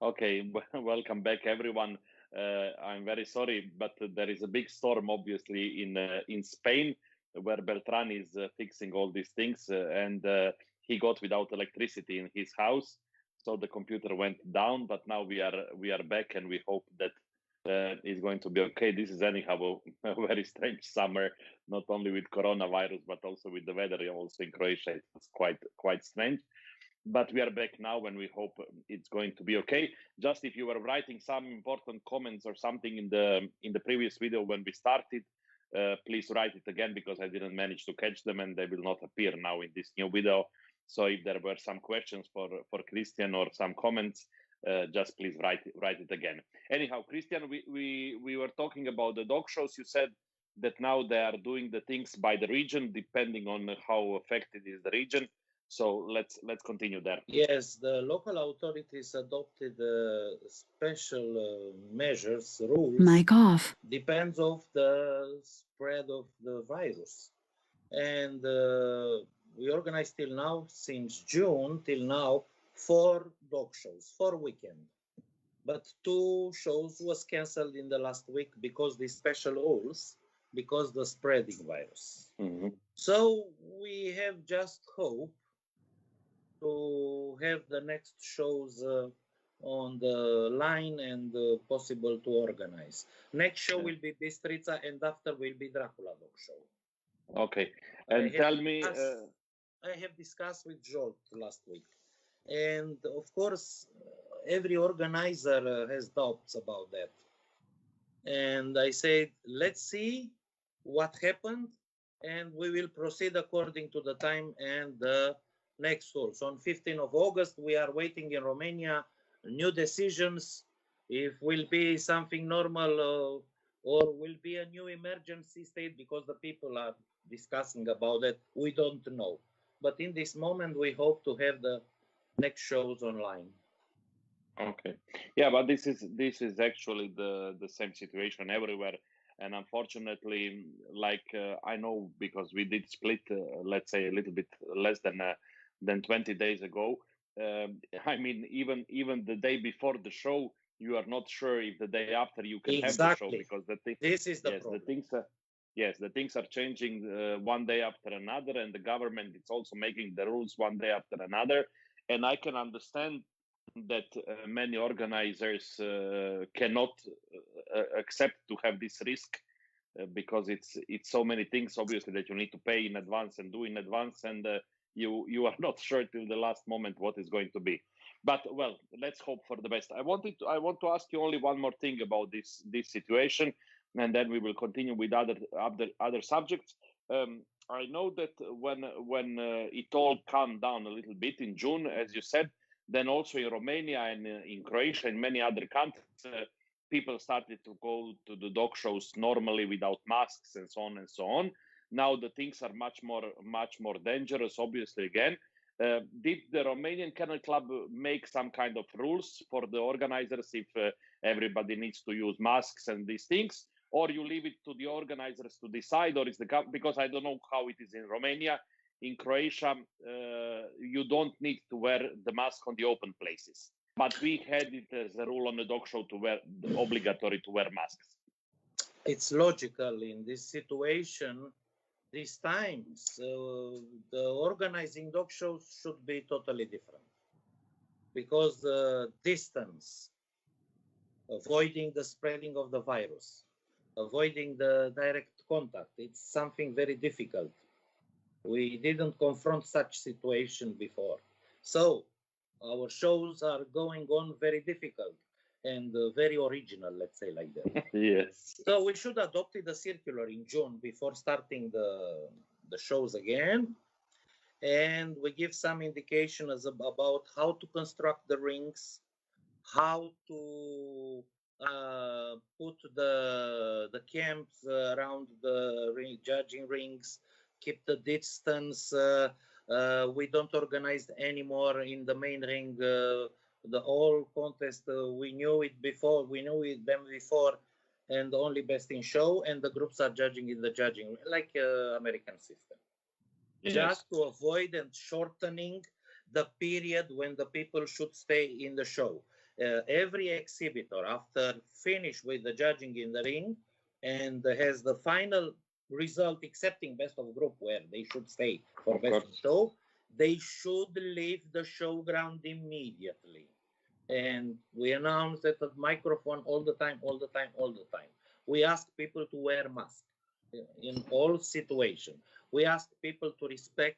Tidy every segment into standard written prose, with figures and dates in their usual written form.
Okay, welcome back, everyone. I'm very sorry, but there is a big storm, obviously, in Spain, where Beltran is fixing all these things, and he got without electricity in his house, so the computer went down. But now we are back, and we hope that it's going to be okay. This is anyhow a very strange summer, not only with coronavirus, but also with the weather. Also in Croatia, it was quite strange, but we are back now and we hope it's going to be okay. Just if you were writing some important comments or something in the previous video when we started, please write it again, because I didn't manage to catch them and they will not appear now in this new video. So if there were some questions for Cristian or some comments, just please write it again. Anyhow, Cristian, we were talking about the dog shows. You said that now they are doing the things by the region, depending on how affected is the region. So let's continue there. Yes, the local authorities adopted special measures, rules. Mic off. Depends of the spread of the virus. And we organized till now, since June till now, 4 dog shows, 4 weekend. But 2 shows was cancelled in the last week because the special rules, because the spreading virus. Mm-hmm. So we have just hope to have the next shows on the line and possible to organize. Next show will be Bistrica, and after will be Dracula dog show. Okay, and tell me. I have discussed with Jolt last week, and of course, every organizer has doubts about that. And I said, let's see what happened, and we will proceed according to the time and the next rules. On 15th of August, we are waiting in Romania new decisions, if will be something normal or will be a new emergency state, because the people are discussing about it. We don't know. But in this moment, we hope to have the next shows online. Okay. Yeah, but this is actually the same situation everywhere. And unfortunately, like I know, because we did split, let's say a little bit less than 20 days ago. I mean, even the day before the show, you are not sure if the day after you can have the show, because this is the problem. The things are changing one day after another, and the government is also making the rules one day after another. And I can understand that many organizers cannot accept to have this risk, because it's so many things, obviously, that you need to pay in advance and do in advance, and you are not sure till the last moment what is going to be. But well, let's hope for the best. I want to ask you only one more thing about this situation, and then we will continue with other subjects. I know that when it all calmed down a little bit in June, as you said, then also in Romania and in Croatia and many other countries, people started to go to the dog shows normally without masks and so on and so on. Now the things are much more dangerous, obviously, again. Did the Romanian Kennel Club make some kind of rules for the organizers if everybody needs to use masks and these things, or you leave it to the organizers to decide, or is because I don't know how it is in Romania. In Croatia, you don't need to wear the mask on the open places, but we had it as a rule on the dog show to wear obligatory to wear masks. It's logical in this situation. These times, the organizing dog shows should be totally different, because the distance, avoiding the spreading of the virus, avoiding the direct contact, it's something very difficult. We didn't confront such situation before. So our shows are going on very difficult and very original, let's say like that. Yes. So we should adopt the circular in June before starting the shows again. And we give some indications about how to construct the rings, how to put the camps around the judging rings, keep the distance. We don't organize anymore in the main ring the whole contest. We knew it before. We knew them before, and only best in show, and the groups are judging in the judging, like American system. Yes. Just to avoid and shortening the period when the people should stay in the show. every exhibitor, after finish with the judging in the ring and has the final result, accepting best of group, where they should stay for best of show, they should leave the showground immediately. And we announce that at microphone all the time. We ask people to wear masks in all situations. We ask people to respect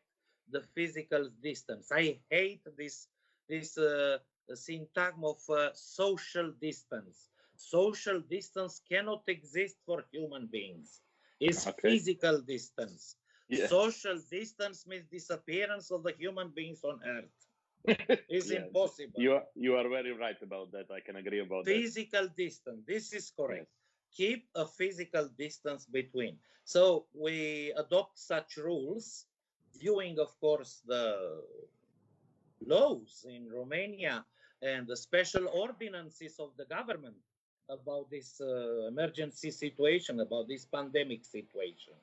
the physical distance. I hate this syntagm of social distance. Social distance cannot exist for human beings. It's physical distance. Yeah. Social distance means disappearance of the human beings on Earth. It's impossible. You are very right about that. I can agree about physical distance. This is correct. Yes. Keep a physical distance between. So we adopt such rules, viewing, of course, the laws in Romania and the special ordinances of the government about this emergency situation, about this pandemic situation.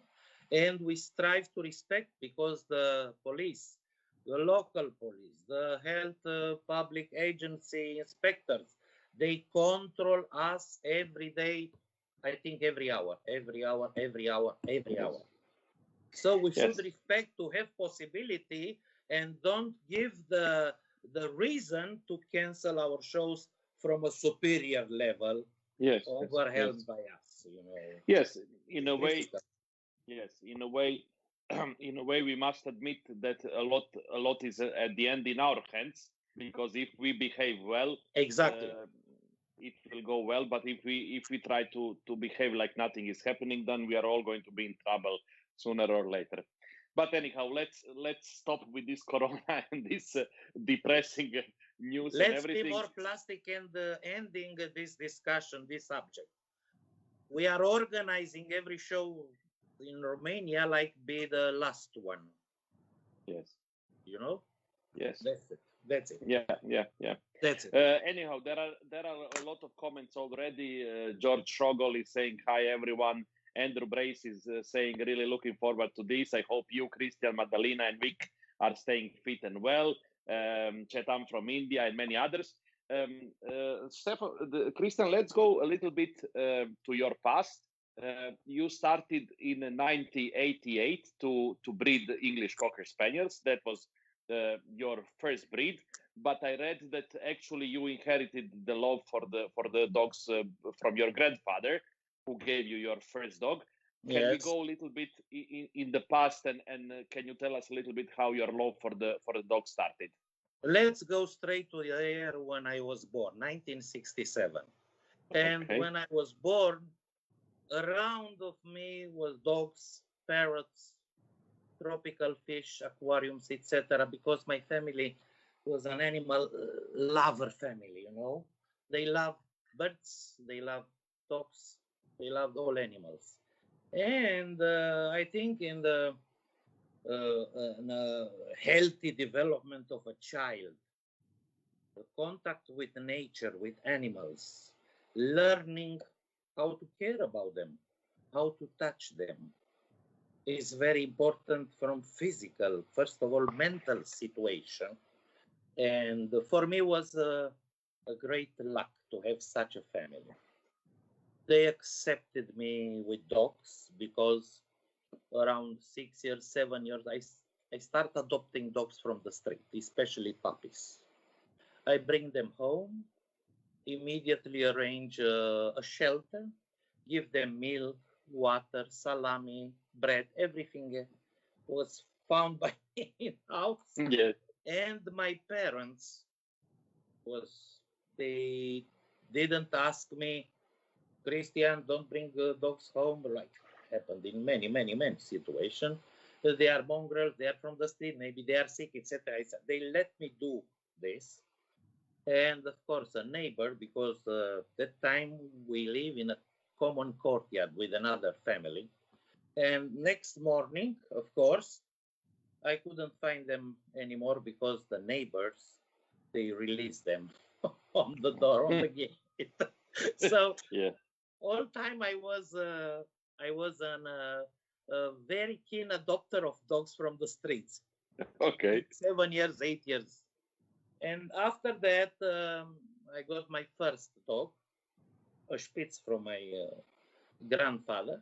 And we strive to respect, because the police, the local police, the health public agency inspectors, they control us every day, I think every hour. So we should respect to have possibility and don't give the reason to cancel our shows from a superior level, overwhelmed by us, you know. Yes, in a way. Yes, in a way, we must admit that a lot is at the end in our hands, because if we behave well, it will go well. But if we try to behave like nothing is happening, then we are all going to be in trouble sooner or later. But anyhow, let's stop with this corona and this depressing news. Let's and everything. Be more plastic and ending this discussion, this subject. We are organizing every show in Romania like be the last one. Yes. You know? Yes. That's it. Yeah. That's it. Anyhow, there are a lot of comments already. George Shogol is saying hi everyone. Andrew Brace is saying really looking forward to this. I hope you, Christian, Madalena, and Vic are staying fit and well. Chetan from India and many others. Christian, let's go a little bit to your past. You started in 1988 to breed English Cocker Spaniels. That was your first breed. But I read that actually you inherited the love for the dogs from your grandfather, who gave you your first dog. Can we go a little bit in the past and can you tell us a little bit how your love for the dog started? Let's go straight to the year when I was born, 1967. And when I was born, around of me was dogs, parrots, tropical fish, aquariums, etc. Because my family was an animal lover family, you know. They love birds, they love dogs, they loved all animals. And I think in the healthy development of a child, the contact with nature, with animals, learning how to care about them, how to touch them, is very important from physical, first of all, mental situation. And for me was a great luck to have such a family. They accepted me with dogs because around 6 years, 7 years, I start adopting dogs from the street, especially puppies. I bring them home, immediately arrange a shelter, give them milk, water, salami, bread, everything was found by me in house. Yes. And my parents they didn't ask me, Christian, don't bring dogs home, like happened in many situations. They are mongrels, they are from the street, maybe they are sick, etc. They let me do this. And of course, a neighbor, because that time we live in a common courtyard with another family. And next morning, of course, I couldn't find them anymore because the neighbors, they released them on the door, on the gate. So all time I was a very keen adopter of dogs from the streets. Okay. 7 years, 8 years. And after that, I got my first dog, a Spitz from my grandfather.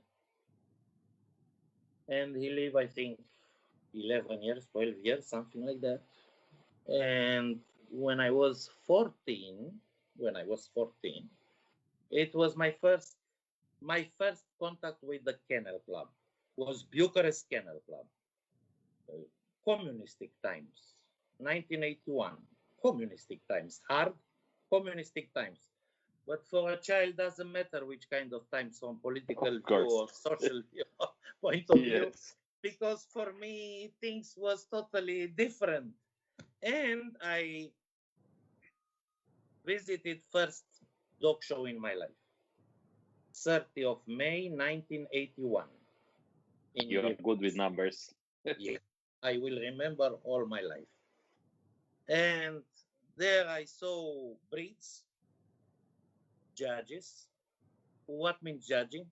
And he lived, I think, 11 years, 12 years, something like that. And when I was 14, it was my first contact with the Kennel Club. Was Bucharest Kennel Club. Communistic times, 1981. Communistic times, hard communistic times. But for a child, doesn't matter which kind of times from political view or social point of view, because for me things was totally different. And I visited first dog show in my life, 30th of May 1981. You're good with numbers. Yeah, I will remember all my life. And there I saw breeds, judges. What means judging?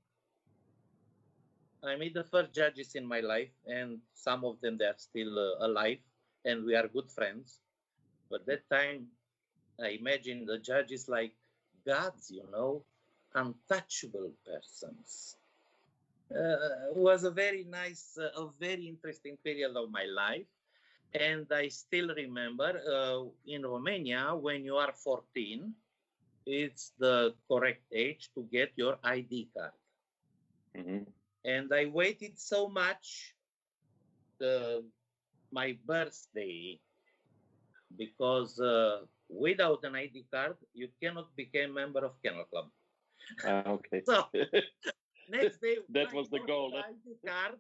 I met the first judges in my life, and some of them, they are still alive, and we are good friends. But that time, I imagine the judges like gods, untouchable persons. Was a very nice, a very interesting period of my life. And I still remember in Romania, when you are 14, it's the correct age to get your ID card. Mm-hmm. And I waited so much my birthday, because without an ID card, you cannot become member of Kennel Club. Okay. So next day, that was the goal. ID card,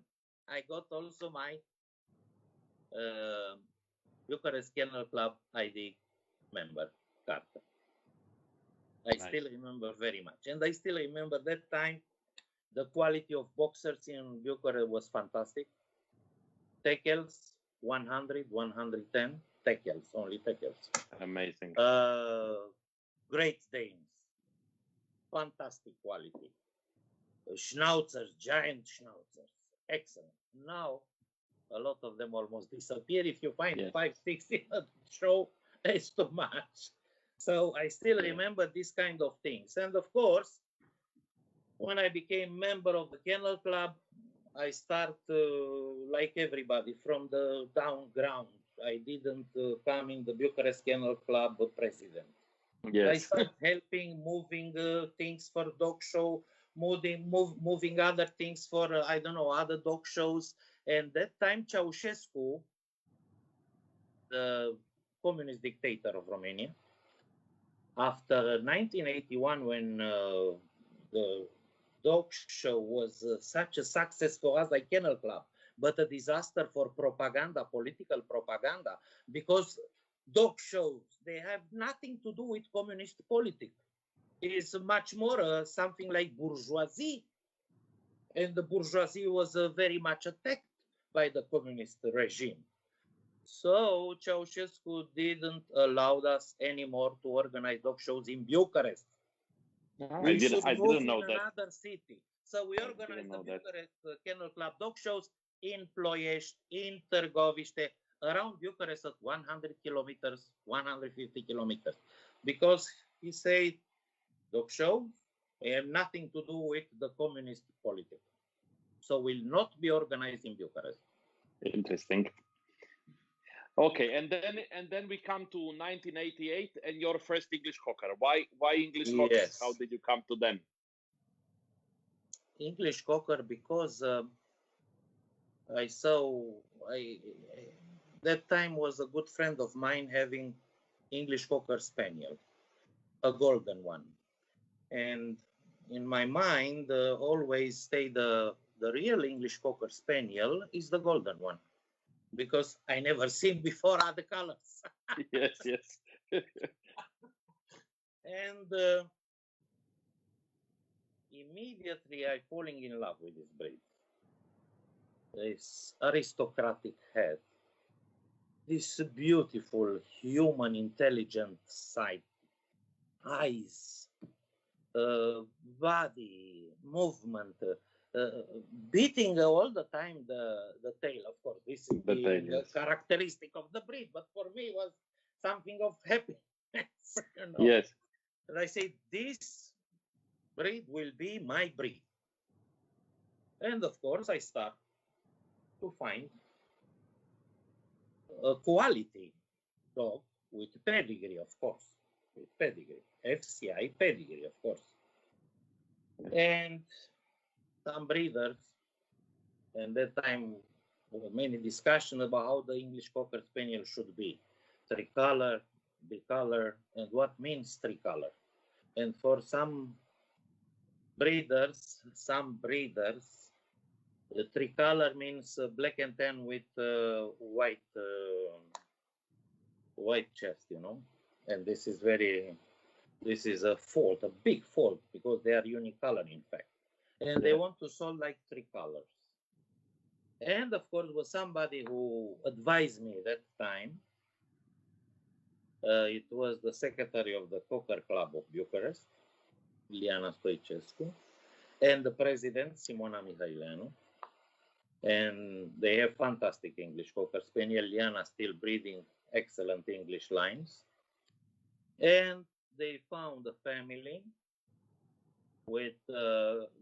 I got also my Bucharest Kennel Club ID member card. I still remember very much. And I still remember that time, the quality of boxers in Bucharest was fantastic. Tackles, 100, 110. Tackles, only tackles. Amazing. Great Danes. Fantastic quality. Schnauzers, giant schnauzers. Excellent. Now, a lot of them almost disappear. If you find 5, 6 in a show, it's too much. So I still remember these kind of things. And of course, when I became member of the Kennel Club, I start like everybody from the down ground. I didn't come in the Bucharest Kennel Club president. Yes. I started helping, moving things for dog show, moving other things for, other dog shows. And that time, Ceausescu, the communist dictator of Romania, after 1981, when the dog show was such a success for us like Kennel Club, but a disaster for propaganda, political propaganda, because dog shows, they have nothing to do with communist politics. It is much more something like bourgeoisie, and the bourgeoisie was very much attacked by the communist regime. So Ceausescu didn't allow us anymore to organize dog shows in Bucharest. I didn't know that. Another city. So we organized the Bucharest Kennel Club dog shows in Ploiești, in Târgoviște, around Bucharest at 100 kilometers, 150 kilometers. Because he said, dog show, they have nothing to do with the communist politics. So will not be organized in Bucharest. Interesting. Okay, and then we come to 1988 and your first English Cocker. Why English Cockers? How did you come to them? English Cocker, because I saw that time was a good friend of mine having English Cocker Spaniel, a golden one, and in my mind always stay the real English Cocker Spaniel is the golden one. Because I never seen before other colors. Yes, yes. And immediately I falling in love with this breed. This aristocratic head, this beautiful human intelligent sight, eyes, body, movement, beating all the time the tail. Of course, this is the characteristic of the breed, but for me was something of happiness. Yes. And I say, this breed will be my breed. And of course, I start to find a quality dog with pedigree, of course, with pedigree, FCI pedigree, of course. And some breeders, and that time there were many discussions about how the English Cocker Spaniel should be, tricolor, bicolor, and what means tricolor. And for some breeders, the tricolor means black and tan with white chest, you know. And this is a fault, a big fault, because they are unicolor, in fact. And they want to sell like tricolors. And of course, was somebody who advised me that time. It was the secretary of the Cocker Club of Bucharest, Liana Stoicescu, and the president, Simona Mihaileanu. And they have fantastic English Cocker Spaniel. Liana still breeding excellent English lines. And they found a family with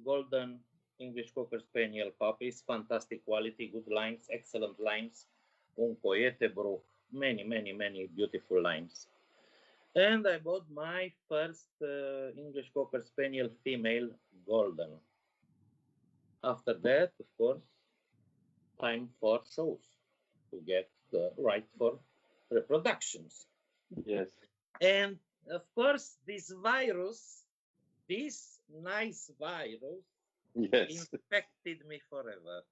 golden English Cocker Spaniel puppies, fantastic quality, good lines, excellent lines, un coiete bruch, many beautiful lines. And I bought my first English Cocker Spaniel female golden. After that, of course, time for shows to get the right for reproductions. Yes. And of course, this nice virus, infected me forever.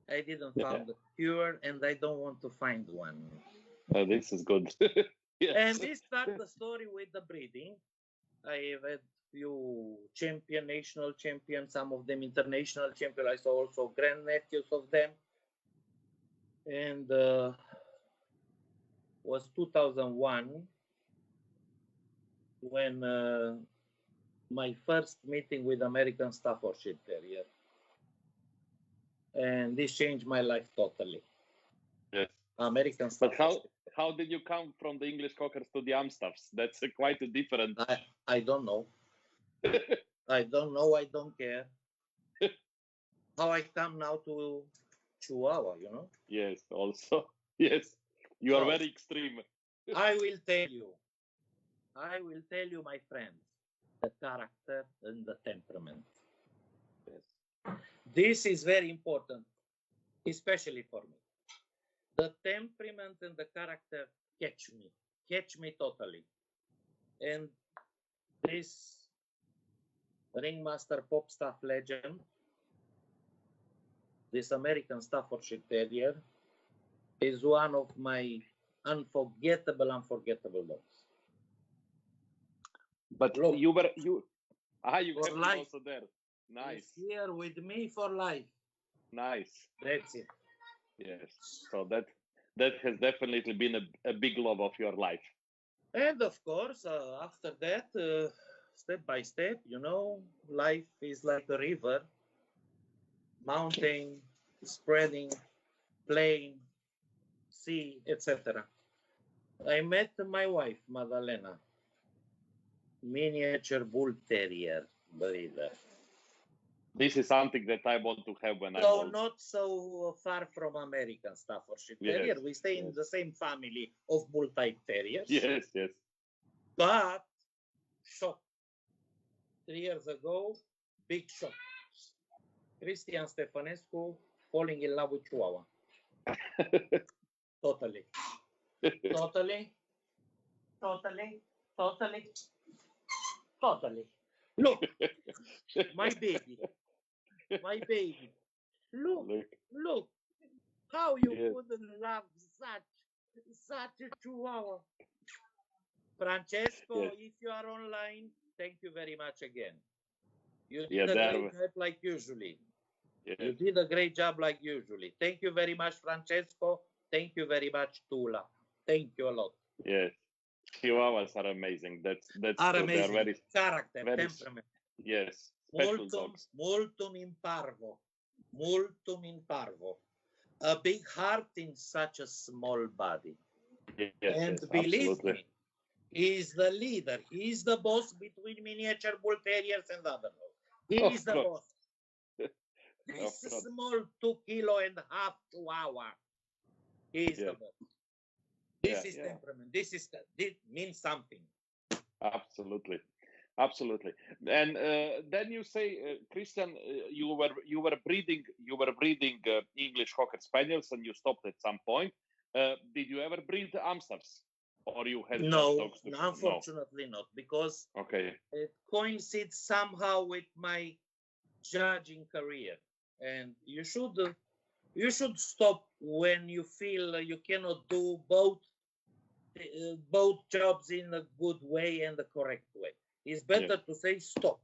I didn't find the cure, and I don't want to find one. Oh, this is good. Yes. And this starts the story with the breeding. I have had few national champions, some of them international champions. I saw also grandnephews of them. And was 2001 when my first meeting with American Staffordshire Terrier. And this changed my life totally. Yes. American But Staffordshire. how did you come from the English Cockers to the Amstaffs? That's quite a different. I don't know. I don't know. I don't care. How I come now to Chihuahua, you know? Yes, also. Yes. You are very extreme. I will tell you, my friends, the character and the temperament. Yes. This is very important, especially for me. The temperament and the character catch me totally. And this ringmaster pop staff legend, this American Staffordshire Terrier, is one of my unforgettable dogs. But Look, you kept him also there. Nice. He's here with me for life. Nice. That's it. Yes. So that has definitely been a big love of your life. And of course, after that, step by step, you know, life is like a river, mountain, spreading, plain, sea, etc. I met my wife, Madalena, miniature bull terrier breeder. This is something that I want to have when I'm So old. not so far from American Staffordshire Terrier. Yes, We stay in the same family of bull type terriers. Yes. But shock. 3 years ago, big shock. Cristian Stefanescu falling in love with Chihuahua. Totally. Look, my baby. Look. How you couldn't love such a Chihuahua. Francesco, if you are online, thank you very much again. You did a great job like usually. Yes. You did a great job like usually. Thank you very much, Francesco. Thank you very much, Tula. Thank you a lot. Yes. Chihuahuas are amazing. That's are true. amazing. They are very character, temperament. Yes. Special dogs. Molto in parvo. A big heart in such a small body. Yes, and believe me, He is the leader. He is the boss between miniature bull terriers and other dogs. He Of is the course. boss. This small 2.5 kilo chihuahua. He is the boss. This is temperament. This means something. Absolutely. Absolutely. And then you say, Christian, you were breeding English Cocker Spaniels, and you stopped at some point. Did you ever breed Amsterdams, or you had no dogs? Unfortunately not, because it coincides somehow with my judging career, and you should stop when you feel you cannot do both jobs in a good way and the correct way. It's better to say stop.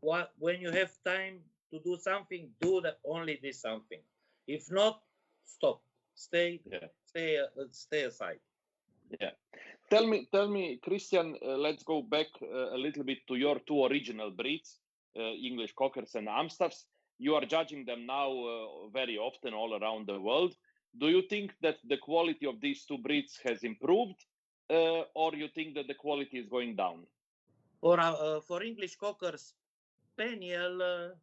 When you have time to do something, do only this something. If not, stop. Stay aside. Yeah. Tell me, Christian. Let's go back a little bit to your two original breeds, English Cockers and Amsterdams. You are judging them now very often all around the world. Do you think that the quality of these two breeds has improved, or you think that the quality is going down? For English Cockers, Spaniel,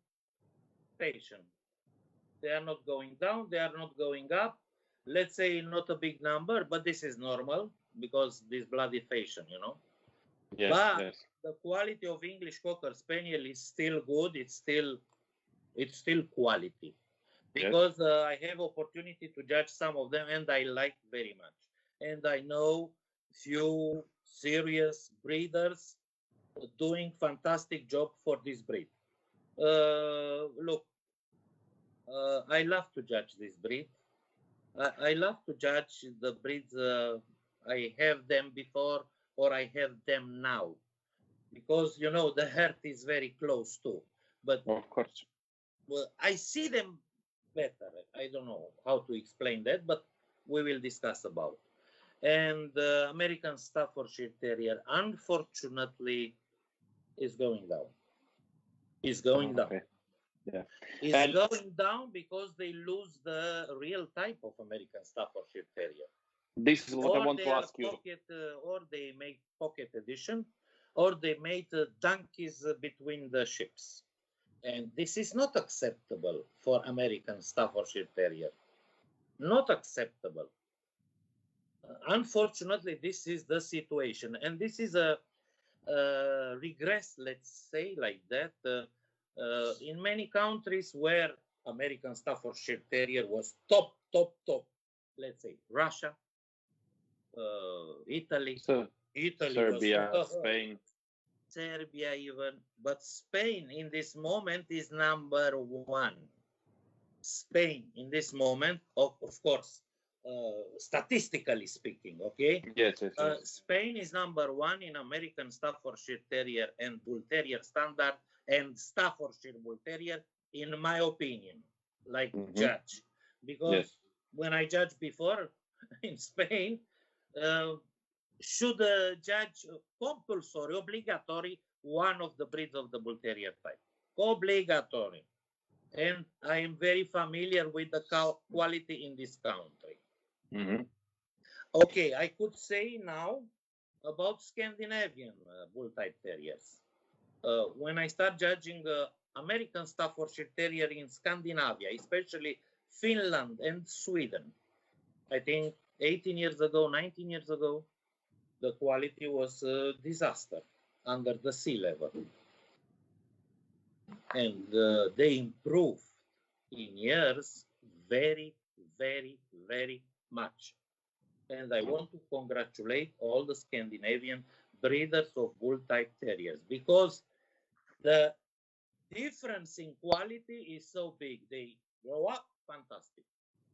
patient. They are not going down. They are not going up. Let's say not a big number, but this is normal because this bloody fashion, But the quality of English Cocker Spaniel is still good. It's still quality, because I have opportunity to judge some of them, and I like very much. And I know few serious breeders doing fantastic job for this breed. Look, I love to judge this breed. I love to judge the breeds I have them before or I have them now, because the heart is very close too. But of course, I see them better. I don't know how to explain that, but we will discuss about. And the American Staffordshire Terrier, unfortunately, is going down. Is going down. Yeah. It's going down because they lose the real type of American Staffordshire Terrier. This is what I want to ask you. Or they make pocket edition, or they made donkeys between the ships. And this is not acceptable for American Staffordshire Terrier. Not acceptable. Unfortunately, this is the situation. And this is a regress, let's say like that, in many countries where American Staffordshire Terrier was top. Let's say Russia, Italy, Serbia, Spain. Serbia even, but Spain in this moment is number one. Spain in this moment, of course, statistically speaking, okay? Yes. Spain is number one in American Staffordshire Terrier and Bull Terrier standard, and Staffordshire Bull Terrier, in my opinion, like judge. Because when I judged before in Spain, should judge compulsory, obligatory, one of the breeds of the Bull Terrier type. Obligatory. And I am very familiar with the quality in this country. Okay, I could say now about Scandinavian Bull type Terriers. When I start judging American Staffordshire Terrier in Scandinavia, especially Finland and Sweden, I think 18 years ago, 19 years ago, the quality was a disaster under the sea level. And they improved in years very, very, very much. And I want to congratulate all the Scandinavian breeders of Bull type Terriers, because the difference in quality is so big. They grow up fantastic.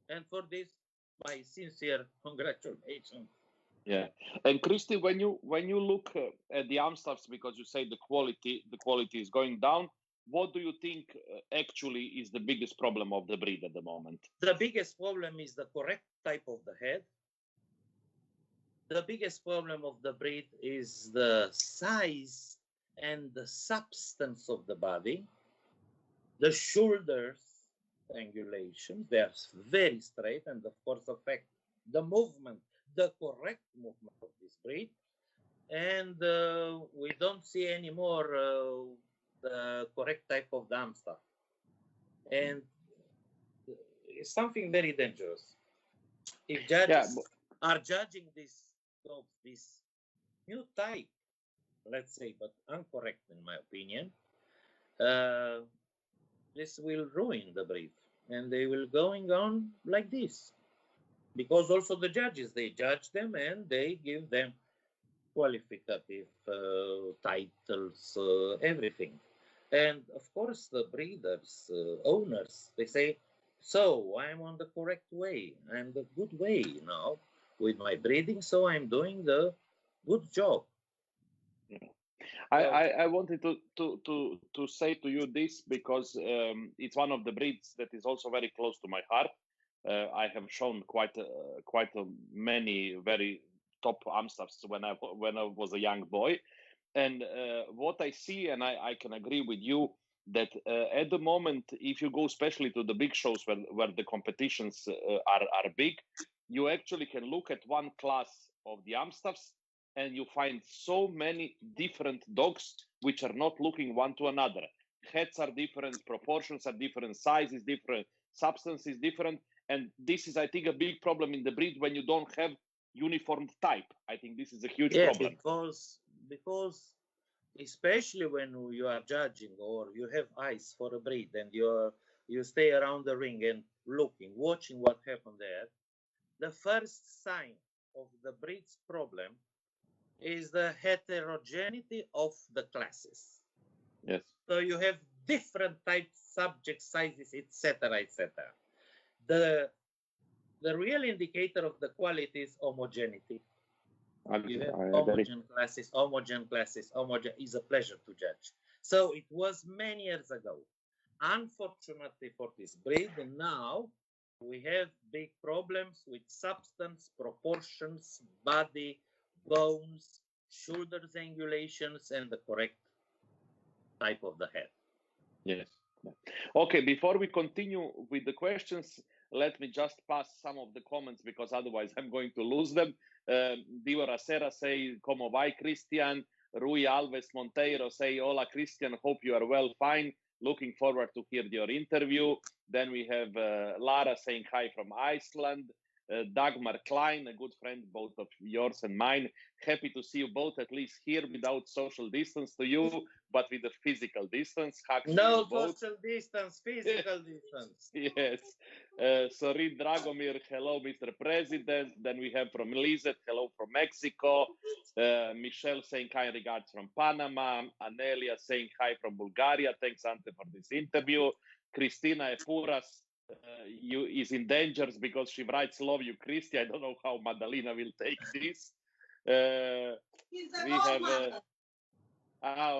And for this, my sincere congratulations. Yeah. And Christy, when you look at the Amsterdams, because you say the quality is going down, what do you think actually is the biggest problem of the breed at the moment? The biggest problem is the correct type of the head. The biggest problem of the breed is the size and the substance of the body. The shoulders, angulation, they are very straight, and of course affect the movement, the correct movement of this breed. and we don't see anymore the correct type of dam stuff. And it's something very dangerous. If judges are judging this new type, let's say, but incorrect in my opinion, this will ruin the breed, and they will going on like this, because also the judges, they judge them and they give them qualificative titles, everything. And of course, the breeders, owners, they say, so I'm on the correct way. I'm the good way now with my breeding, so I'm doing the good job. I wanted to say to you this because it's one of the breeds that is also very close to my heart. I have shown quite many very top Amstaffs when I was a young boy, and what I see, and I can agree with you that at the moment, if you go especially to the big shows where the competitions are big, you actually can look at one class of the Amstaffs and you find so many different dogs which are not looking one to another. Heads are different, proportions are different, sizes different, substance is different, and this is, I think, a big problem in the breed when you don't have uniform type. I think this is a huge problem. Because especially when you are judging or you have eyes for a breed and you stay around the ring and watching what happened there, the first sign of the breed's problem is the heterogeneity of the classes. Yes. So you have different types, subject sizes, etc., etc. The real indicator of the quality is homogeneity. You have homogeneous classes. Is a pleasure to judge. So it was many years ago. Unfortunately for this breed, now we have big problems with substance, proportions, body, bones, shoulders, angulations, and the correct type of the head. Yes. Okay, before we continue with the questions, let me just pass some of the comments because otherwise I'm going to lose them. Divo Racera say, "Como vai, Cristian?" Rui Alves Monteiro say, "Hola, Cristian. Hope you are well, fine. Looking forward to hear your interview." Then we have Lara saying hi from Iceland. Dagmar Klein, a good friend both of yours and mine. Happy to see you both at least here without social distance to you, but with a physical distance. No social distance, physical distance. Yes. Sorin Dragomir, hello, Mr. President. Then we have from Lizette, hello from Mexico. Michelle saying kind regards from Panama. Anelia saying hi from Bulgaria. Thanks, Ante, for this interview. Cristina Epuras is in danger because she writes, "Love you, Christy." I don't know how Madalina will take this. We have...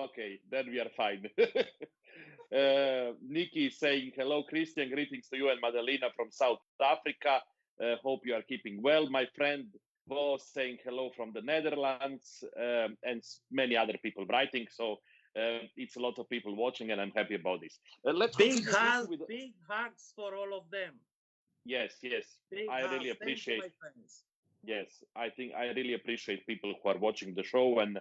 okay, then we are fine. Nikki is saying, hello, Christian. Greetings to you and Madalina from South Africa. Hope you are keeping well, my friend. Bo saying hello from the Netherlands, and many other people writing. So it's a lot of people watching, and I'm happy about this. Big hugs for all of them. Yes. I really appreciate. Yes, I think I really appreciate people who are watching the show and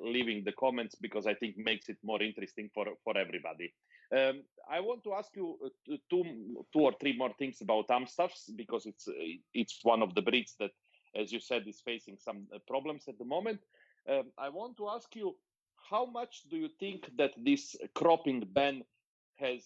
leaving the comments, because I think makes it more interesting for everybody. I want to ask you two or three more things about Amstaffs, because it's one of the breeds that, as you said, is facing some problems at the moment. I want to ask you, how much do you think that this cropping ban has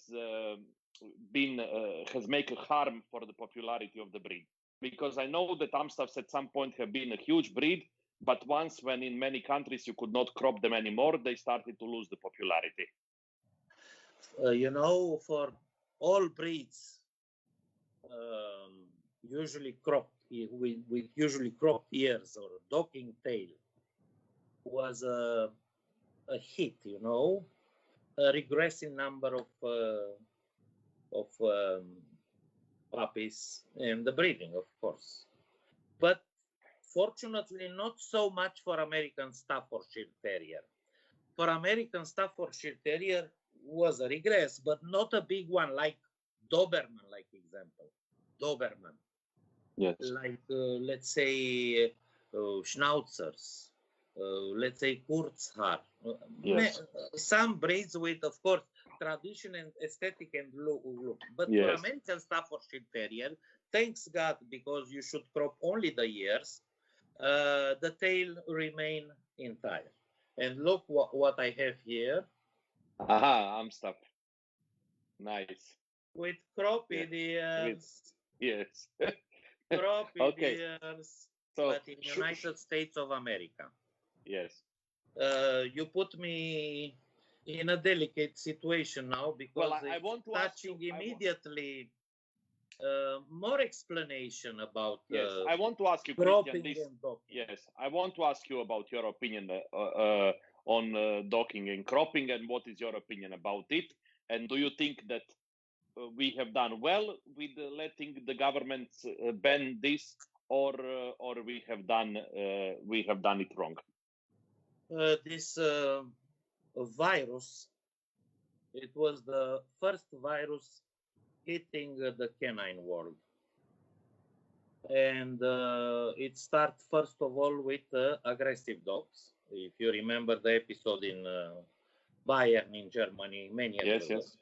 made a harm for the popularity of the breed? Because I know that Amstaffs at some point have been a huge breed, but once, when in many countries you could not crop them anymore, they started to lose the popularity. For all breeds, usually cropped with usually cropped ears or docking tail, was a hit. A regressing number of puppies and the breeding, of course. But fortunately, not so much for American Staffordshire Terrier. For American Staffordshire Terrier was a regress, but not a big one like Doberman, like example. Yes. Like, let's say, Schnauzers, let's say, Kurzhaar. Yes. Some breeds with, of course, tradition and aesthetic and look. But for Yes. American Staffordshire Terrier, thanks God, because you should crop only the ears, the tail remain entire. And look what I have here. Aha, I'm stuck. Nice. With cropped Yeah. ears. Yes. Cropped Okay. ears. So, But in United States of America. yes. You put me in a delicate situation now, because I want to ask you, immediately more explanation about yes, I want to ask you, cropping Cristian, this. and docking. Yes, I want to ask you about your opinion on docking and cropping, and what is your opinion about it? And do you think that we have done well with letting the government ban this, or we have done it wrong? This virus, it was the first virus hitting the canine world. And it starts first of all with aggressive dogs. If you remember the episode in Bayern in Germany many years ago. Yes.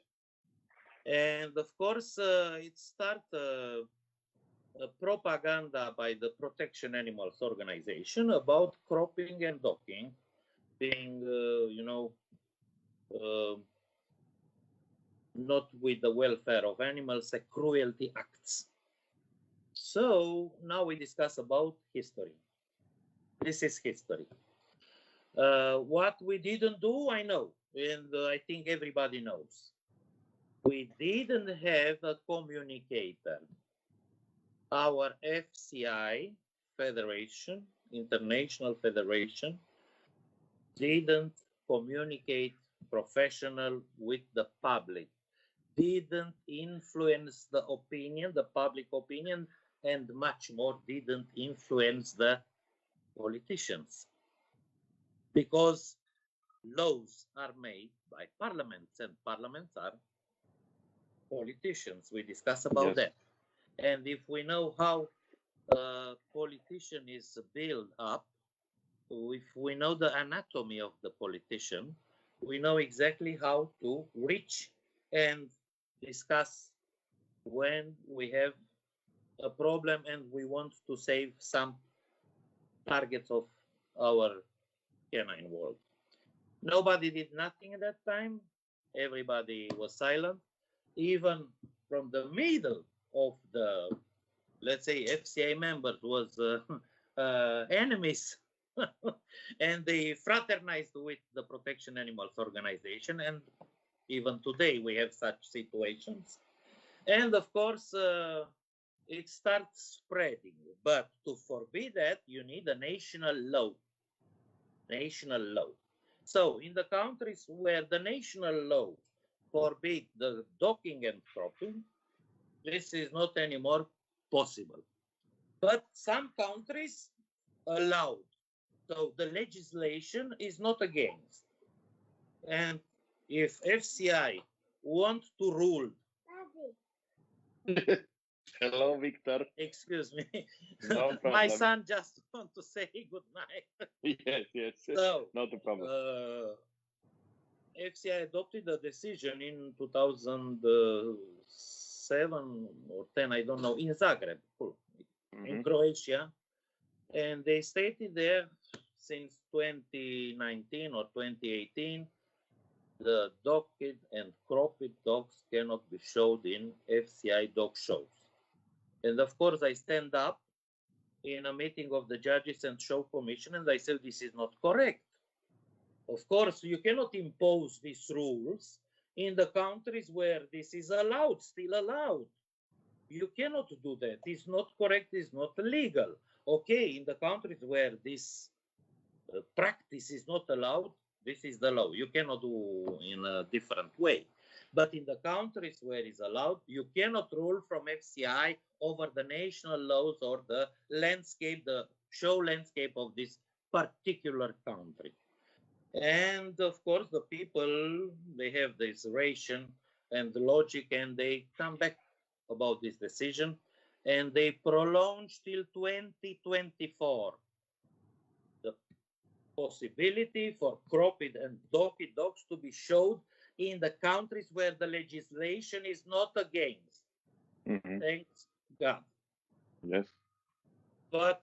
And of course, it started propaganda by the Protection Animals Organization about cropping and docking being, not with the welfare of animals, a cruelty acts. So now we discuss about history. This is history. What we didn't do, I know, and I think everybody knows. We didn't have a communicator. Our FCI Federation, International Federation, didn't communicate professional with the public, didn't influence the opinion, the public opinion, and much more didn't influence the politicians. Because laws are made by parliaments, and parliaments are politicians. We discuss about that. And if we know how a politician is built up, if we know the anatomy of the politician, we know exactly how to reach and discuss when we have a problem and we want to save some targets of our canine world. Nobody did nothing at that time. Everybody was silent. Even from the middle of the, let's say, FCA members was enemies. And they fraternized with the Protection Animals Organization. And even today we have such situations. And of course, it starts spreading. But to forbid that, you need a national law. National law. So in the countries where the national law forbid the docking and cropping, this is not anymore possible. But some countries allowed. So the legislation is not against. And if FCI want to rule... Hello, Victor. Excuse me. No problem. My son just want to say good night. Yes. So, not a problem. FCI adopted a decision in 2007 or 10, I don't know, in Zagreb, in Croatia. And they stated there since 2019 or 2018, the docked and cropped dogs cannot be showed in FCI dog shows. And of course, I stand up in a meeting of the judges and show commission, and I said, this is not correct. Of course, you cannot impose these rules in the countries where this is allowed, still allowed. You cannot do that. It's not correct, it's not legal. Okay, in the countries where this practice is not allowed, this is the law. You cannot do in a different way. But in the countries where it's allowed, you cannot rule from FCI over the national laws or the landscape, the show landscape of this particular country. And of course, the people, they have this ration and logic, and they come back about this decision, and they prolong till 2024. possibility for cropped and docked dogs to be showed in the countries where the legislation is not against. Mhm. Thanks God. Yes. But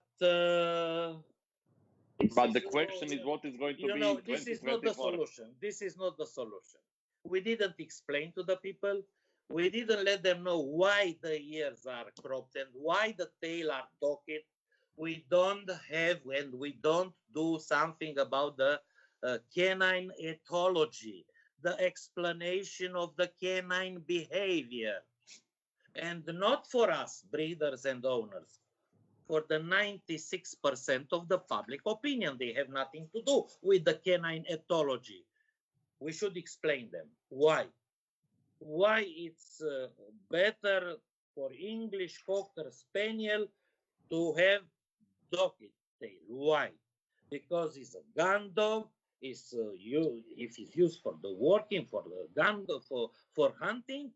But the question is, what is going to be in this is not the 2024? solution. This is not the solution. We didn't explain to the people. We didn't let them know why the ears are cropped and why the tail are docked. We don't have and we don't do something about the canine ethology, the explanation of the canine behavior. And not for us, breeders and owners, for the 96% of the public opinion. They have nothing to do with the canine ethology. We should explain them why. Why it's better for English Cocker Spaniel to have docked tail. Why? Because it's a gun dog. If it's used for the working, for the gun dog, for hunting,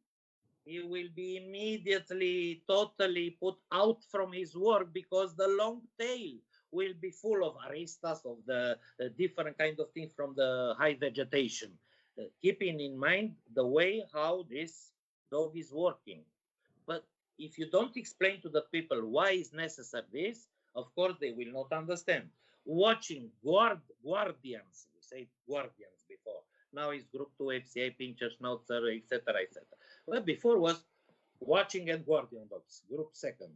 he will be immediately totally put out from his work because the long tail will be full of aristas, of the different kind of things from the high vegetation. Keeping in mind the way how this dog is working. But if you don't explain to the people why is necessary this, of course they will not understand. Watching guardians, we say guardians before, now is group 2 FCA, pincher, schnauzer, etc., etc. Well, before was watching and guardian dogs, group second.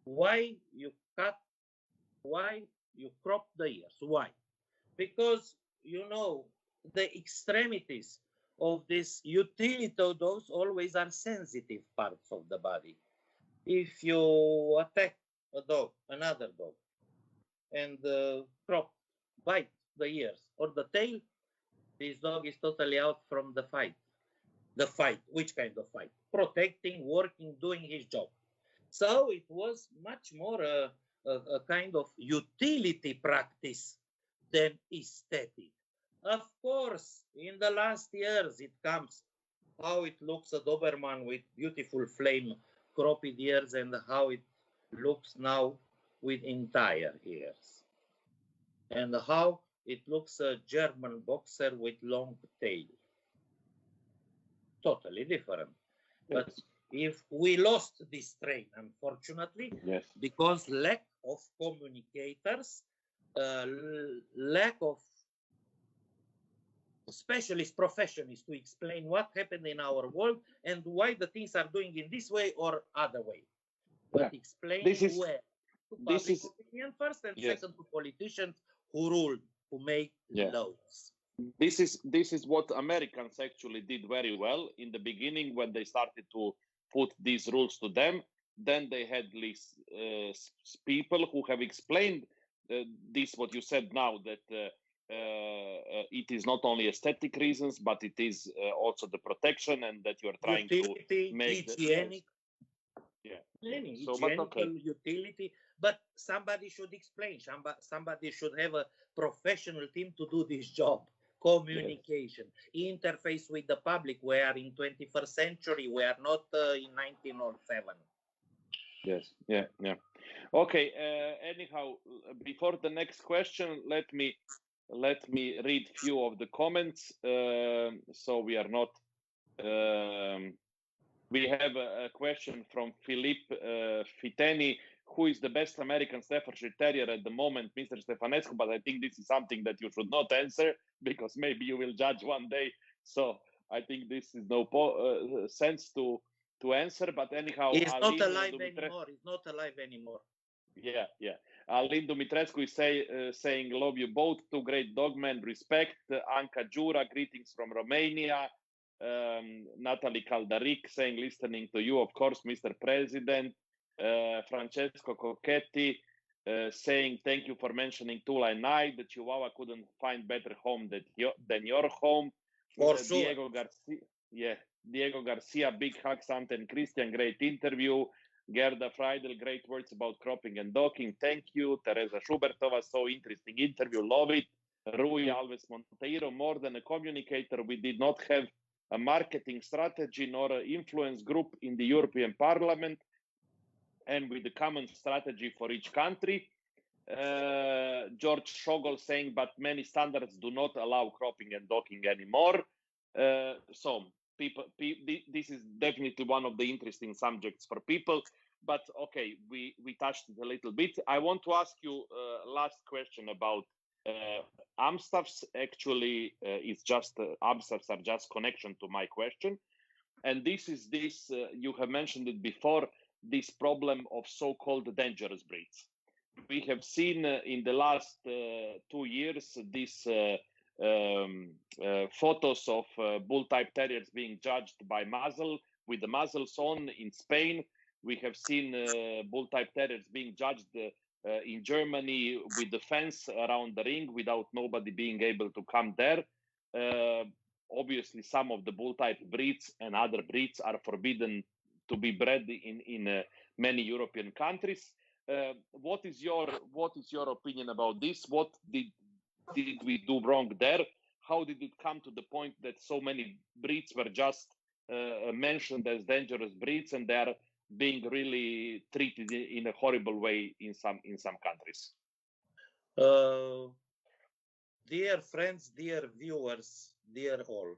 Why you cut, why you crop the ears? Why? Because, the extremities of this utility dogs always are sensitive parts of the body. If you attack a dog, another dog, and crop, bite the ears or the tail, this dog is totally out from the fight. The fight, which kind of fight? Protecting, working, doing his job. So it was much more a kind of utility practice than aesthetic. Of course, in the last years, it comes how it looks a Doberman with beautiful flame cropped ears and how it looks now with entire ears. And how it looks a German boxer with long tail. Totally different. Yes. But if we lost this train, unfortunately, Yes. because lack of communicators, lack of specialists, professionals to explain what happened in our world and why the things are doing in this way or other way. But explain where. To public opinion first, and second to politicians who rule, who make laws. This is what Americans actually did very well in the beginning when they started to put these rules to them. Then they had these people who have explained this, what you said now, that it is not only aesthetic reasons, but it is also the protection, and that you are trying to make hygienic. Utility, but somebody should explain. Somebody should have a professional team to do this job. Communication, interface with the public. We are in 21st century. We are not in 1907. Yes, yeah. Okay. Anyhow, before the next question, let me read few of the comments. So we are not. We have a question from Philippe Fiteni. Who is the best American Staffordshire Terrier at the moment, Mr. Stefanescu? But I think this is something that you should not answer, because maybe you will judge one day. So I think this is no sense to answer. But anyhow, it's not alive anymore. It's not alive anymore. Yeah. Alin Dumitrescu is saying, love you both, two great dogmen, respect. Anca Jura, greetings from Romania. Natalie Caldaric saying, listening to you, of course, Mr. President. Francesco Cocchetti saying, thank you for mentioning Tula and I. The Chihuahua couldn't find better home than your home. For sure. Diego Garcia, big hugs, Ante and Cristian, great interview. Gerda Freidel, great words about cropping and docking. Thank you. Teresa Schubertova, so interesting interview. Love it. Rui Alves Monteiro, more than a communicator, we did not have a marketing strategy nor an influence group in the European Parliament, and with a common strategy for each country. George Shogol saying, but many standards do not allow cropping and docking anymore. So this is definitely one of the interesting subjects for people. But okay, we touched it a little bit. I want to ask you last question about AMSTAFs. Actually, it's just AMSTAFs are just connection to my question, and this is you have mentioned it before. This problem of so-called dangerous breeds. We have seen in the last 2 years these photos of bull-type terriers being judged by muzzle, with the muzzles on in Spain. We have seen bull-type terriers being judged in Germany with the fence around the ring without nobody being able to come there. Obviously, some of the bull-type breeds and other breeds are forbidden to be bred in many European countries. What is your opinion about this? What did we do wrong there? How did it come to the point that so many breeds were just mentioned as dangerous breeds, and they are being really treated in a horrible way in some countries? Dear friends, dear viewers, dear all,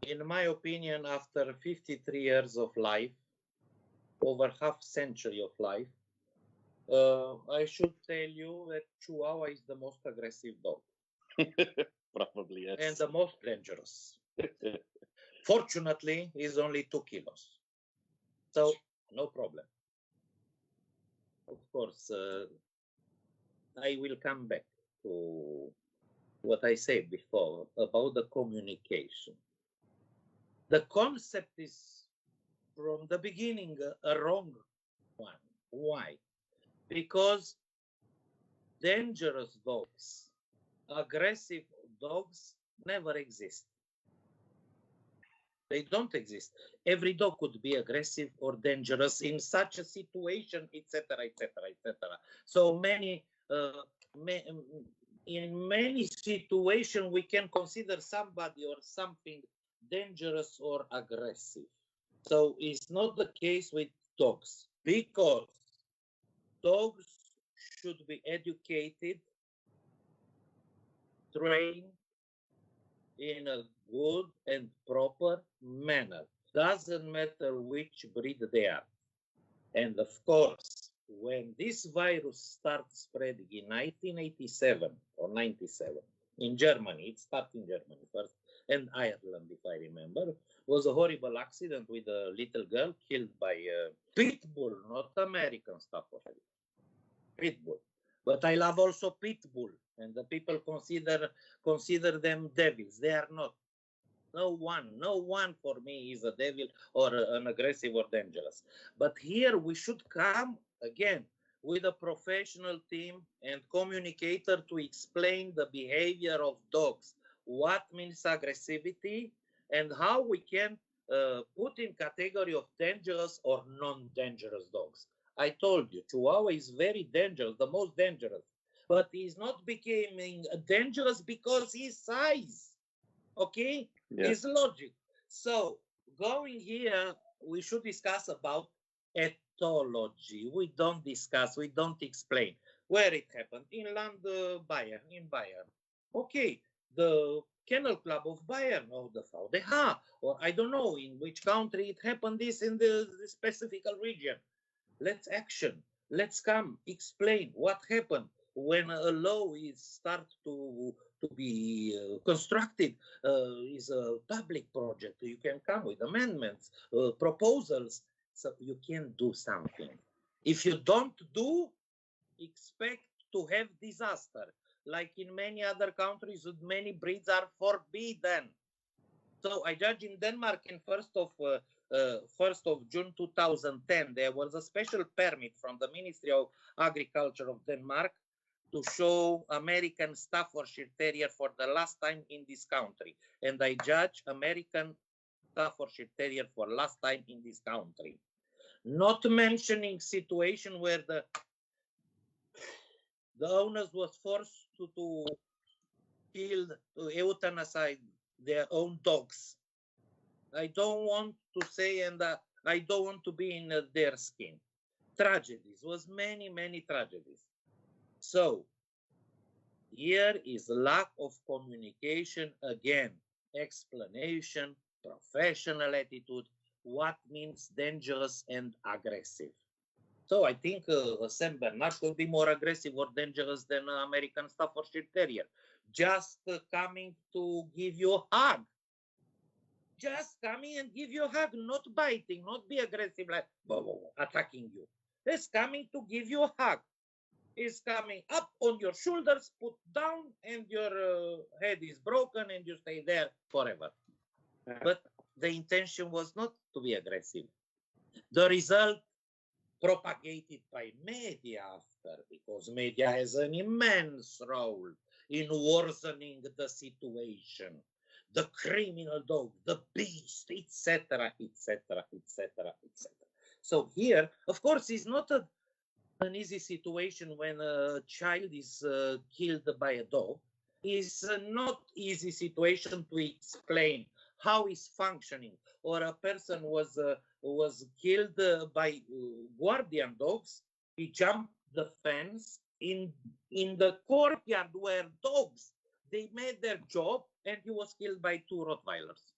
in my opinion, after 53 years of life, over half century of life, I should tell you that Chihuahua is the most aggressive dog. Probably, yes. And the most dangerous. Fortunately, he's only 2 kilos. So, no problem. Of course, I will come back to what I said before about the communication. The concept is, from the beginning, a wrong one. Why? Because dangerous dogs, aggressive dogs never exist. They don't exist. Every dog could be aggressive or dangerous in such a situation, etc., etc., etc. So in many situations, we can consider somebody or something dangerous or aggressive. So it's not the case with dogs, because dogs should be educated, trained in a good and proper manner. Doesn't matter which breed they are. And of course, when this virus started spreading in 1987 or 97 in Germany, it started in Germany first, and Ireland, if I remember, was a horrible accident with a little girl killed by a pit bull, not American Staffordshire. Pit bull. But I love also pit bull, and the people consider them devils. They are not. No one for me is a devil or an aggressive or dangerous. But here we should come again with a professional team and communicator to explain the behavior of dogs. What means aggressivity and how we can put in category of dangerous or non-dangerous dogs. I told you, Chihuahua is very dangerous, the most dangerous. But he's not becoming dangerous because his size. Okay? Yeah. It's logic. So going here, we should discuss about ethology. We don't discuss, we don't explain where it happened. In Bayern, in Bayern. Okay, the Kennel Club of Bayern, or the VDH, or I don't know in which country it happened, this in the specific region. Let's action. Let's come explain what happened when a law is start to be constructed. Is a public project. You can come with amendments, proposals, so you can do something. If you don't do, expect to have disaster. Like in many other countries, many breeds are forbidden. So I judge in Denmark in 1st of June 2010, there was a special permit from the Ministry of Agriculture of Denmark to show American Staffordshire Terrier for the last time in this country. And I judge American Staffordshire Terrier for last time in this country. Not mentioning situation where the owners was forced to kill, to euthanize their own dogs. I don't want to say, and I don't want to be in their skin. Tragedies, was many tragedies. So here is lack of communication again, explanation, professional attitude, what means dangerous and aggressive. So I think Saint Bernard could be more aggressive or dangerous than American Staffordshire Terrier. Just coming to give you a hug. Just coming and give you a hug, not biting, not be aggressive like attacking you. It's coming to give you a hug. Is coming up on your shoulders, put down, and your head is broken, and you stay there forever. But the intention was not to be aggressive. The result propagated by media after, because media has an immense role in worsening the situation. The criminal dog, the beast, etc., etc., etc., etc. So here, of course, it's not an easy situation when a child is killed by a dog. Is not easy situation to explain how is functioning, or a person was killed by guardian dogs. He jumped the fence in the courtyard where dogs, they made their job, and he was killed by 2 Rottweilers.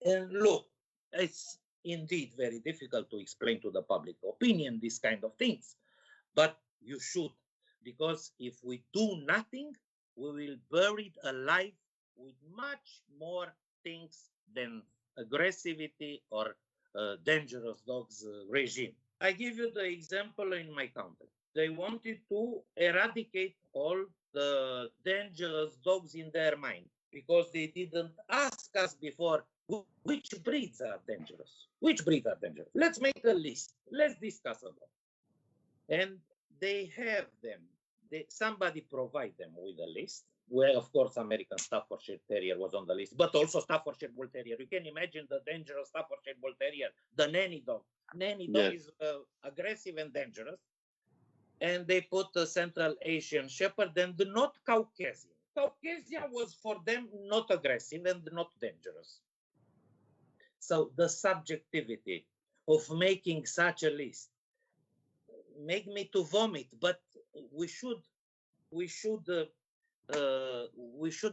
And look, it's indeed very difficult to explain to the public opinion these kind of things, but you should, because if we do nothing, we will bury it alive with much more things than aggressivity or dangerous dogs regime. I give you the example in my country. They wanted to eradicate all the dangerous dogs in their mind because they didn't ask us before which breeds are dangerous. Which breeds are dangerous? Let's make a list. Let's discuss about it. And they have them. Somebody provide them with a list, where, of course, American Staffordshire Terrier was on the list, but also Staffordshire Bull Terrier. You can imagine the dangerous Staffordshire Bull Terrier, the nanny dog. Nanny dog is aggressive and dangerous. And they put the Central Asian Shepherd and not Caucasian. Caucasian was for them not aggressive and not dangerous. So the subjectivity of making such a list make me to vomit, but we should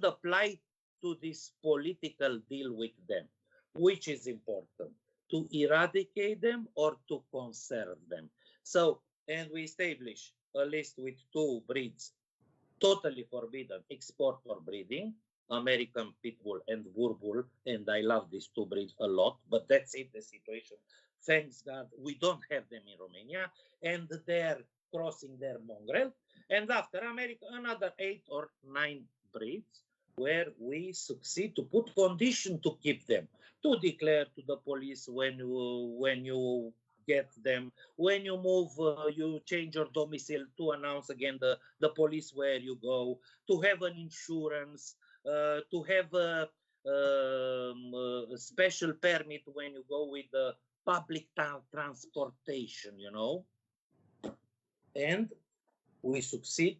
apply to this political deal with them. Which is important, to eradicate them or to conserve them? So, and we establish a list with 2 breeds totally forbidden export or breeding, American Pit Bull and Boer Bull, and I love these 2 breeds a lot, but that's it, the situation. Thanks God, we don't have them in Romania, and they're crossing their mongrel. And after America, another 8 or 9 breeds, where we succeed to put condition to keep them, to declare to the police when you get them, when you move, you change your domicile, to announce again the police where you go, to have an insurance, to have a special permit when you go with the public transportation, you know. And we succeed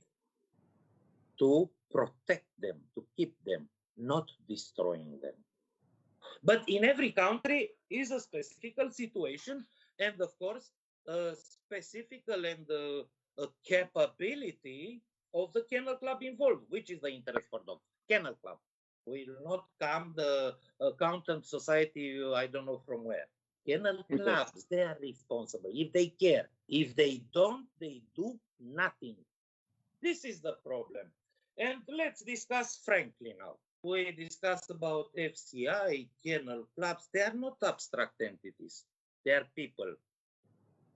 to protect them, to keep them, not destroying them. But in every country is a specific situation, and of course, a specific and a capability of the kennel club involved, which is the interest for dogs. Kennel club will not come the accountant society, I don't know from where. Kennel clubs, they are responsible if they care. If they don't, they do nothing. This is the problem. And let's discuss frankly now. We discussed about FCI, kennel clubs. They are not abstract entities. They are people.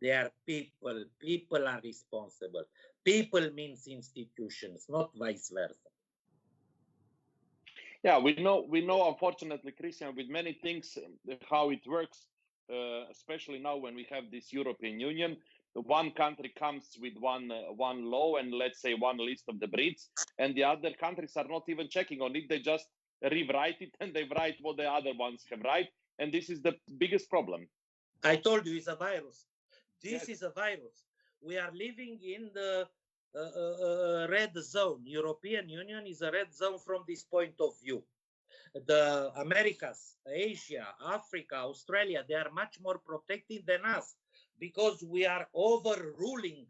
They are people. People are responsible. People means institutions, not vice versa. Yeah, we know, unfortunately, Cristian, with many things, how it works, especially now when we have this European Union. One country comes with one law and, let's say, one list of the breeds, and the other countries are not even checking on it. They just rewrite it and they write what the other ones have right, and this is the biggest problem. I told you, it's a virus. This is a virus. We are living in the red zone. European Union is a red zone from this point of view. The Americas, Asia, Africa, Australia, they are much more protected than us, because we are overruling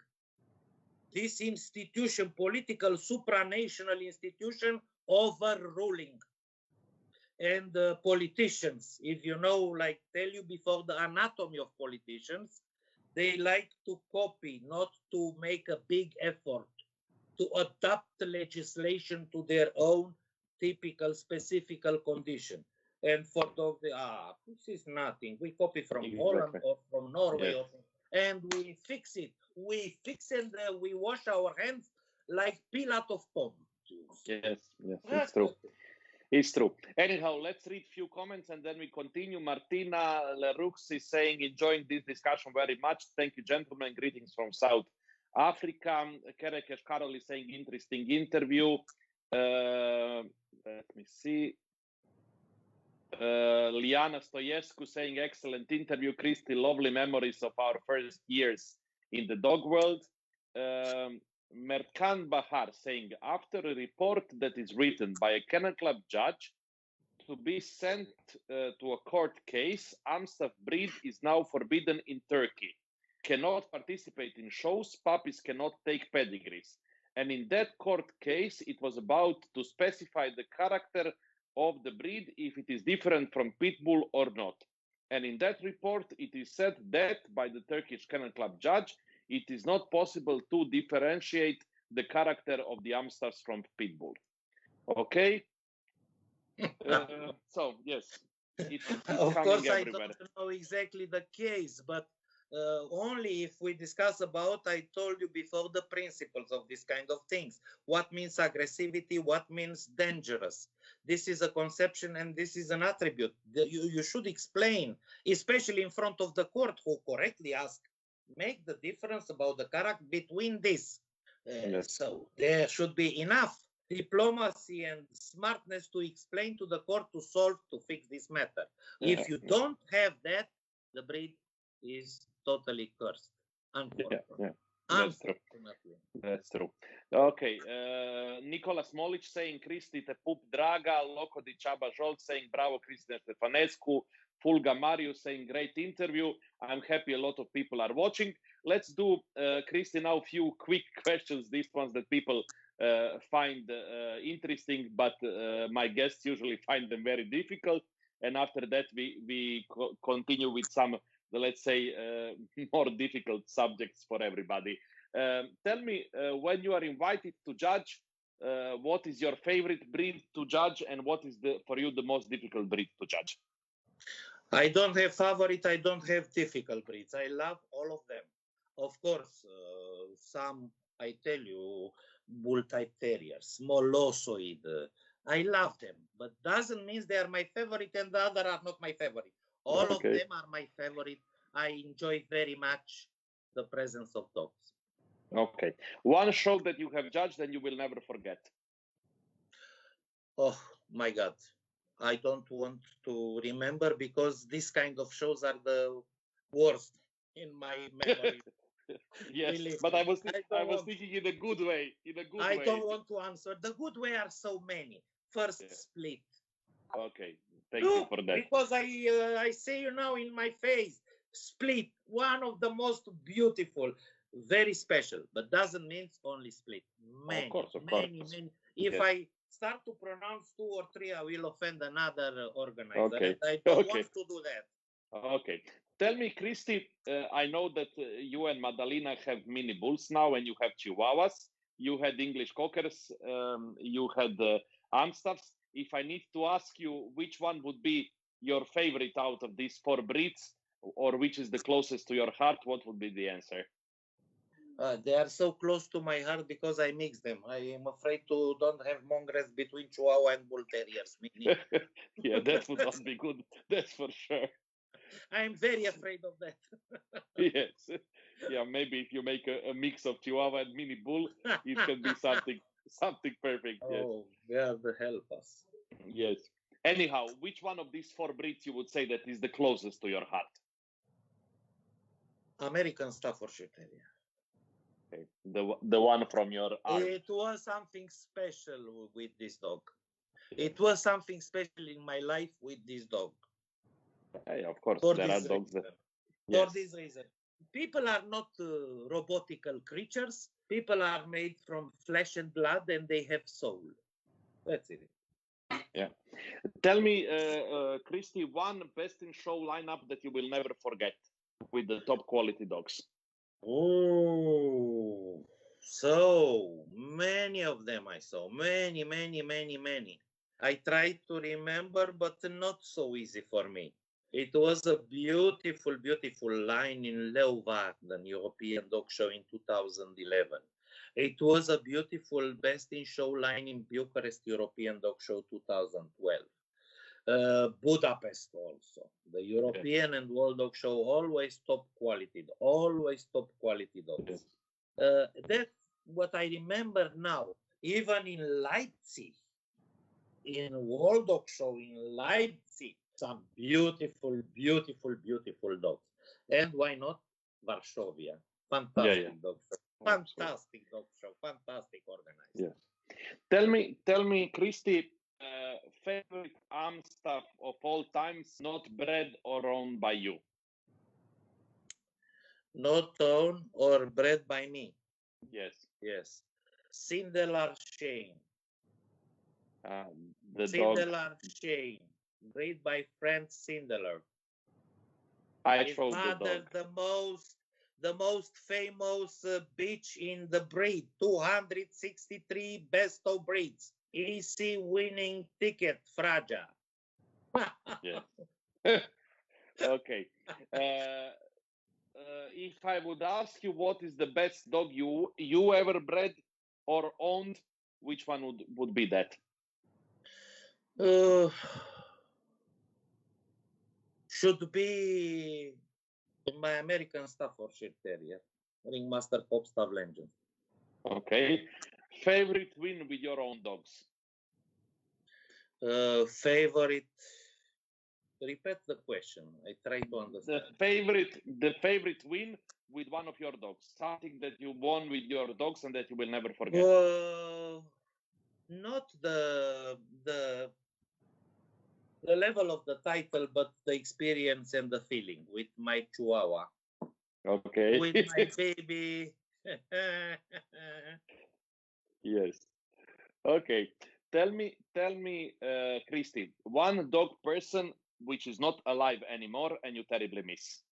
this institution, political supranational institution, overruling. And politicians, if you know, like tell you before, the anatomy of politicians, they like to copy, not to make a big effort to adapt legislation to their own typical, specific condition. And for those, this is nothing. We copy from Holland or from Norway, and we fix it. We fix it, and we wash our hands like Pilate of Pom. Yes, it's true. It's true. Anyhow, let's read few comments and then we continue. Martina Leroux is saying, enjoying this discussion very much. Thank you, gentlemen. Greetings from South Africa. Kerekesh Karol is saying, interesting interview. Let me see. Liana Stoyescu saying, excellent interview. Christy, lovely memories of our first years in the dog world. Merkan Bahar saying, after a report that is written by a kennel club judge to be sent to a court case, Amstaff breed is now forbidden in Turkey. Cannot participate in shows, puppies cannot take pedigrees. And in that court case, it was about to specify the character of the breed, if it is different from pit bull or not. And in that report, it is said that by the Turkish Kennel Club judge, it is not possible to differentiate the character of the Amstaffs from pit bull. Okay? So, yes. It's of course, I everywhere. don't know exactly the case, but only if we discuss about, I told you before, the principles of this kind of things. What means aggressivity? What means dangerous? This is a conception and this is an attribute. You should explain, especially in front of the court, who correctly ask, make the difference about the character between this. Yes. So there should be enough diplomacy and smartness to explain to the court to solve, to fix this matter. If you don't have that, the breed is totally cursed. Unfortunately. That's true. That's true. Okay. Nicolas Molic saying, Kristi te pup draga. Lokodi Čaba Žolt saying, bravo, Cristian Stefanescu. Fulga Marius saying, great interview. I'm happy a lot of people are watching. Let's do, Kristi, now a few quick questions. These ones that people find interesting, but my guests usually find them very difficult. And after that, we continue with some, let's say, more difficult subjects for everybody. Tell me, when you are invited to judge, what is your favorite breed to judge, and what is for you the most difficult breed to judge? I don't have favorite, I don't have difficult breeds. I love all of them. Of course, some, I tell you, bull type terriers, molossoid, I love them, but doesn't mean they are my favorite and the other are not my favorite. All of them are my favorite. I enjoy very much the presence of dogs. Okay. One show that you have judged and you will never forget. Oh my God. I don't want to remember because this kind of shows are the worst in my memory. Yes, but I was thinking in a good way. I don't want to answer. The good way are so many. First, Split. Okay, thank you for that. Because I say you now in my face, Split, one of the most beautiful, very special, but doesn't mean only Split. Many, of course. Many. If I start to pronounce 2 or 3, I will offend another organizer. Okay. And I don't want to do that. Okay. Tell me, Kristi, I know that you and Madalina have mini bulls now, and you have Chihuahuas. You had English Cockers. You had Amstaffs. If I need to ask you which one would be your favorite out of these 4 breeds, or which is the closest to your heart, what would be the answer? They are so close to my heart because I mix them. I am afraid to don't have mongrels between Chihuahua and Bull Terriers. Yeah, that would not be good. That's for sure. I'm very afraid of that. Yes. Yeah, maybe if you make a mix of Chihuahua and Mini Bull, it can be something perfect. Oh, God help us. Yes. Anyhow, which one of these 4 breeds you would say that is the closest to your heart? American Staffordshire Terrier. Okay. The one from your arm. It was something special with this dog. It was something special in my life with this dog. Yeah, of course. For there are dogs For this reason. people are not robotical creatures. People are made from flesh and blood, and they have soul. That's it. Yeah. Tell me, Christy, one best in show lineup that you will never forget with the top quality dogs. Oh, so many of them I saw. Many, many, many, many. I tried to remember, but not so easy for me. It was a beautiful, beautiful line in Leeuwarden European Dog Show in 2011. It was a beautiful best in show line in Bucharest European Dog Show 2012. Budapest also. The European and World Dog Show always top quality dogs. That's what I remember now. Even in Leipzig, in World Dog Show in Leipzig, some beautiful, beautiful, beautiful dogs. And why not Varsovia? Fantastic dog show. Fantastic dog show. Fantastic organized. Yeah. Tell me, Christy, favorite stuff of all times, not bred or owned by you. Not owned or bred by me. Yes. Sindelar Shane. Sindelar Shane, bred by Frank Sindelar. I showed the dog. The most famous bitch in the breed, 263 best of breeds. Easy winning ticket, Fraja. Yes. Okay. If I would ask you what is the best dog you ever bred or owned, which one would be that? Should be my American Staffordshire Terrier, Ringmaster Popstar Legend. Okay. Favorite win with your own dogs? Favorite. Repeat the question. I try to understand. The favorite win with one of your dogs. Something that you won with your dogs and that you will never forget. Not the level of the title, but the experience and the feeling with my Chihuahua. Okay. With my baby. Yes. Okay. Tell me, Christy, one dog person which is not alive anymore and you terribly miss.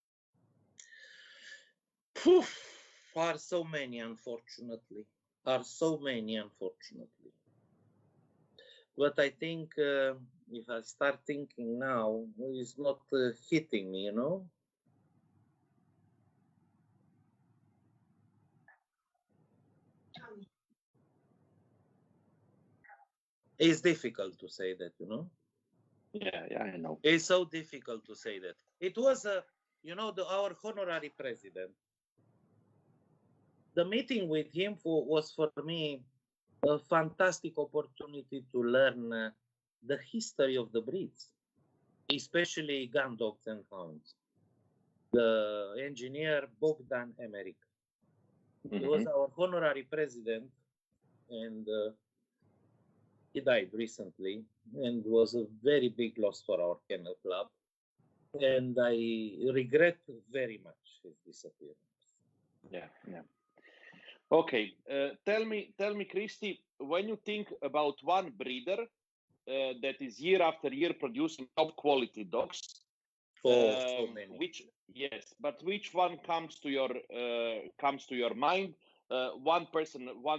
Are so many, unfortunately. But I think if I start thinking now, it's not hitting me, you know? It's difficult to say that, you know? Yeah, I know. It's so difficult to say that. It was, our honorary president. The meeting with him was for me a fantastic opportunity to learn the history of the breeds, especially gun dogs and hounds. The engineer Bogdan Emeric. He was our honorary president, and he died recently, and was a very big loss for our kennel club. And I regret very much his disappearance. Yeah. Okay, tell me, Christy, when you think about one breeder that is year after year producing top quality dogs, so many. Which one comes to your mind? One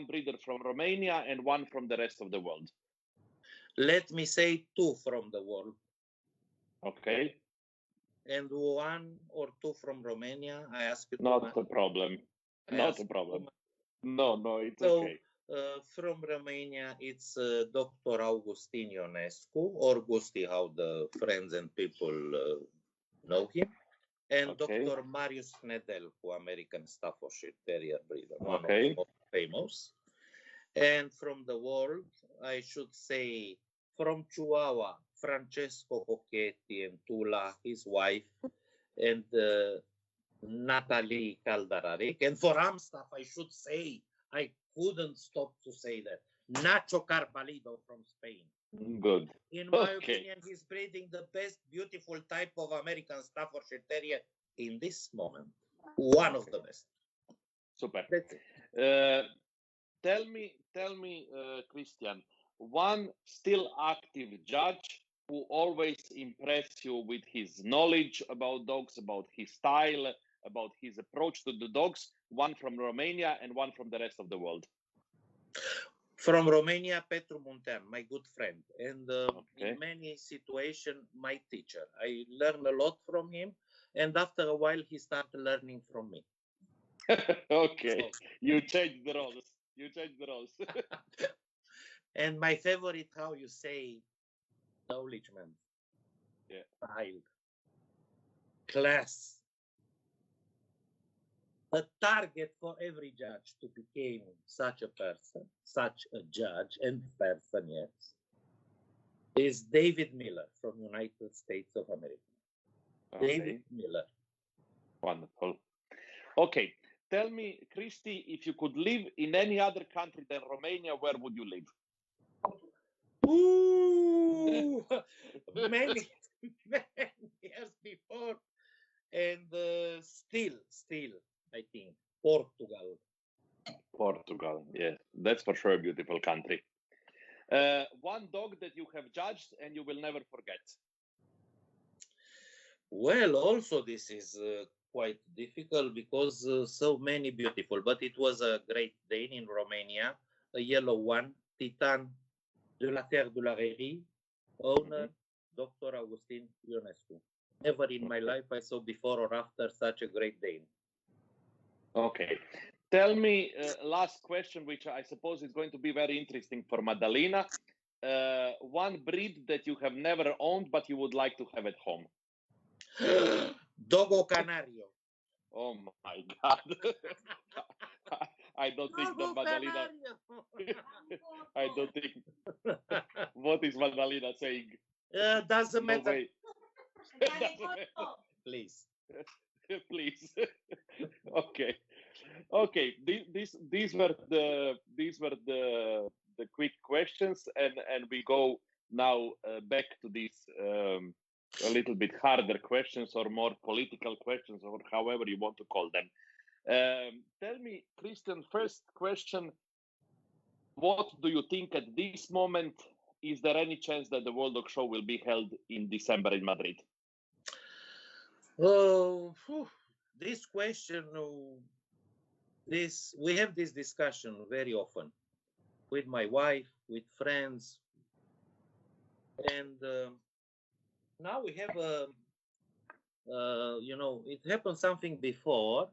breeder from Romania and one from the rest of the world. Let me say two from the world. Okay. And one or two from Romania. I ask you. Not a problem. Not a problem. No, it's okay. From Romania, it's Dr. Augustin Ionescu, or Gusti, how the friends and people know him, and Dr. Marius Nedelcu, American Staffordshire Terrier breeder, one of the most famous. And from the world, I should say, from Chihuahua, Francesco Cocchetti and Tula, his wife, and Natalie Caldararic. And for Amstaff, I should say, I couldn't stop to say that, Nacho Carvalido from Spain. Good. In my opinion, he's breeding the best beautiful type of American Staffordshire Terrier in this moment. One of the best. Super. That's it. Tell me, Cristian, one still active judge who always impress you with his knowledge about dogs, about his style, about his approach to the dogs, one from Romania and one from the rest of the world. From Romania, Petru Muntean, my good friend, and Okay. in many situations, my teacher. I learned a lot from him, and after a while, he started learning from me. Okay, So, you changed the roles. You changed the roles. and my favorite, how you say, acknowledgement, Yeah. style, class. A target for every judge to become such a person, such a judge and person, yes, is David Miller from United States of America. Okay. David Miller. Wonderful. Okay, tell me, Christy, if you could live in any other country than Romania, where would you live? Ooh, many, many years before, and still, I think Portugal. Portugal, yeah, that's for sure a beautiful country. One dog that you have judged and you will never forget. Well, also this is quite difficult because so many beautiful, but it was a Great Dane in Romania, a yellow one, Titan de la Terre de la Rairie, owner Dr. Augustin Ionescu. Never in my life I saw before or after such a Great Dane. Okay. Tell me, last question, which I suppose is going to be very interesting for Madalena. One breed that you have never owned, but you would like to have at home. Dogo Canario. Oh my God. I don't think that Madalena. I don't think. What is Madalena saying? Doesn't No matter. way. Doesn't matter. Please. Please. Okay. Okay. These were the quick questions, and we go now back to these a little bit harder questions or more political questions or however you want to call them. Tell me, Christian, first question: what do you think at this moment? Is there any chance that the World Dog Show will be held in December in Madrid? Oh, this question, we have this discussion very often with my wife, with friends, and now we have it happened something before.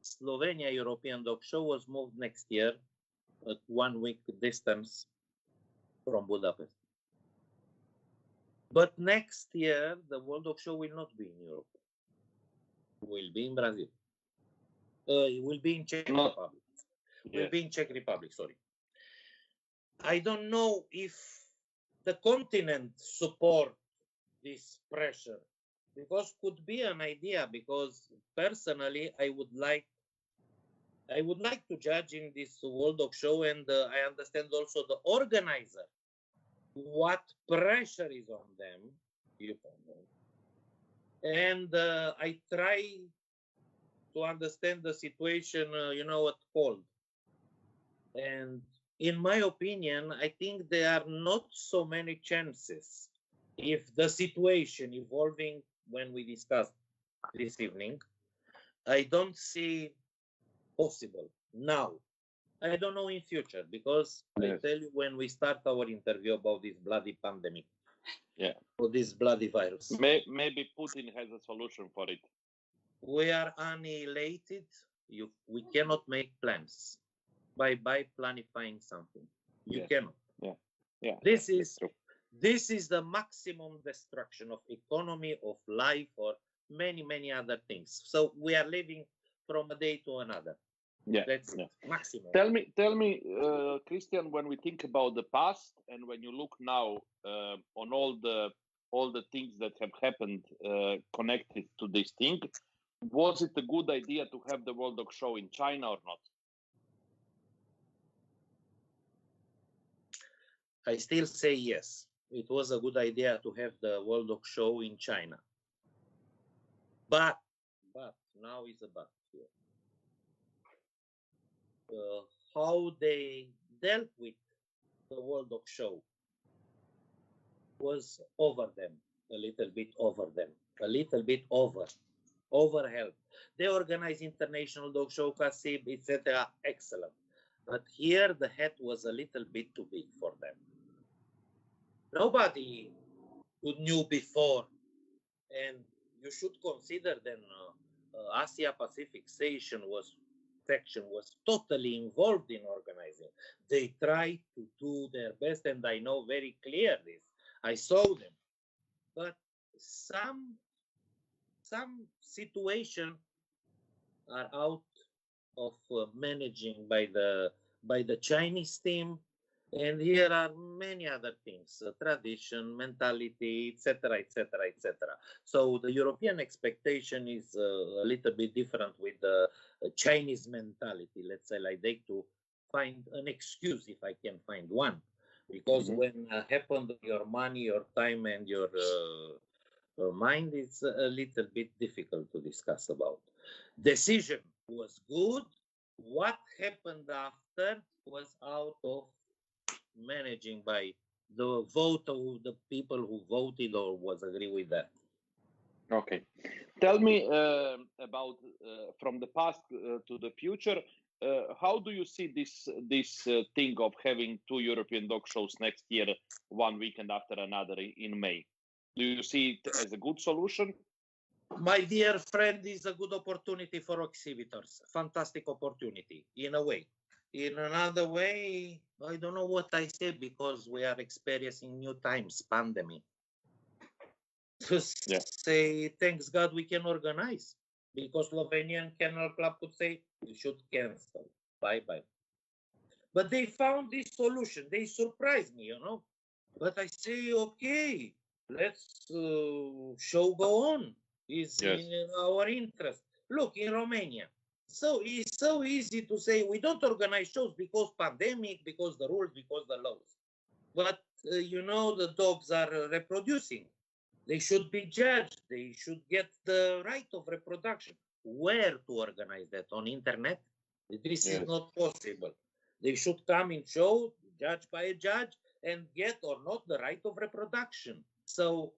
Slovenia European Dog Show was moved next year at 1 week distance from Budapest. But next year, the World Dog Show will not be in Europe. It will be in Brazil. It will be in Czech Republic. It will be in Czech Republic, sorry. I don't know if the continent support this pressure, because could be an idea, because personally I would like to judge in this World Dog Show, and I understand also the organizer what pressure is on them, and I try to understand the situation, what called. And in my opinion, I think there are not so many chances if the situation evolving when we discussed this evening. I don't see possible now. I don't know in future, because I tell you, when we start our interview about this bloody pandemic, or this bloody virus, maybe Putin has a solution for it. We are annihilated. We cannot make plans by planifying something. You cannot. Yeah. This is the maximum destruction of economy, of life, or many other things. So we are living from a day to another. That's maximum. Tell me, Christian, when we think about the past and when you look now on all the things that have happened connected to this thing, was it a good idea to have the World Dog Show in China or not? I still say yes. It was a good idea to have the World Dog Show in China. But now is a but here. How they dealt with the World Dog Show was over them, a little bit over them, a little bit overhelp. They organize International Dog Show, Kasib, etc. Excellent. But here the head was a little bit too big for them. Nobody who knew before, and you should consider then Asia Pacific section was totally involved in organizing. They tried to do their best, and I know very clear this. I saw them, but some situation are out of managing by the Chinese team, and here are many other things: tradition, mentality, etc., etc., etc. So the European expectation is a little bit different with the Chinese mentality. Let's say like they to find an excuse, if I can find one, because when happened your money, your time, and your mind is a little bit difficult to discuss about. Decision was good. What happened after was out of managing by the vote of the people who voted or was agree with that. Okay. Tell me about from the past to the future. How do you see this thing of having 2 European dog shows next year, one weekend after another in May? Do you see it as a good solution? My dear friend, is a good opportunity for exhibitors. Fantastic opportunity, in a way. In another way, I don't know what I say because we are experiencing new times, pandemic. To say, thanks God we can organize, because Slovenian Kennel Club could say, you should cancel, bye-bye. But they found this solution. They surprised me, But I say, okay, let's show go on. It's in our interest. Look, in Romania, so it's so easy to say we don't organize shows because pandemic, because the rules, because the laws. But the dogs are reproducing. They should be judged. They should get the right of reproduction. Where to organize that? On internet? This is not possible. They should come in show, judged by a judge, and get or not the right of reproduction. So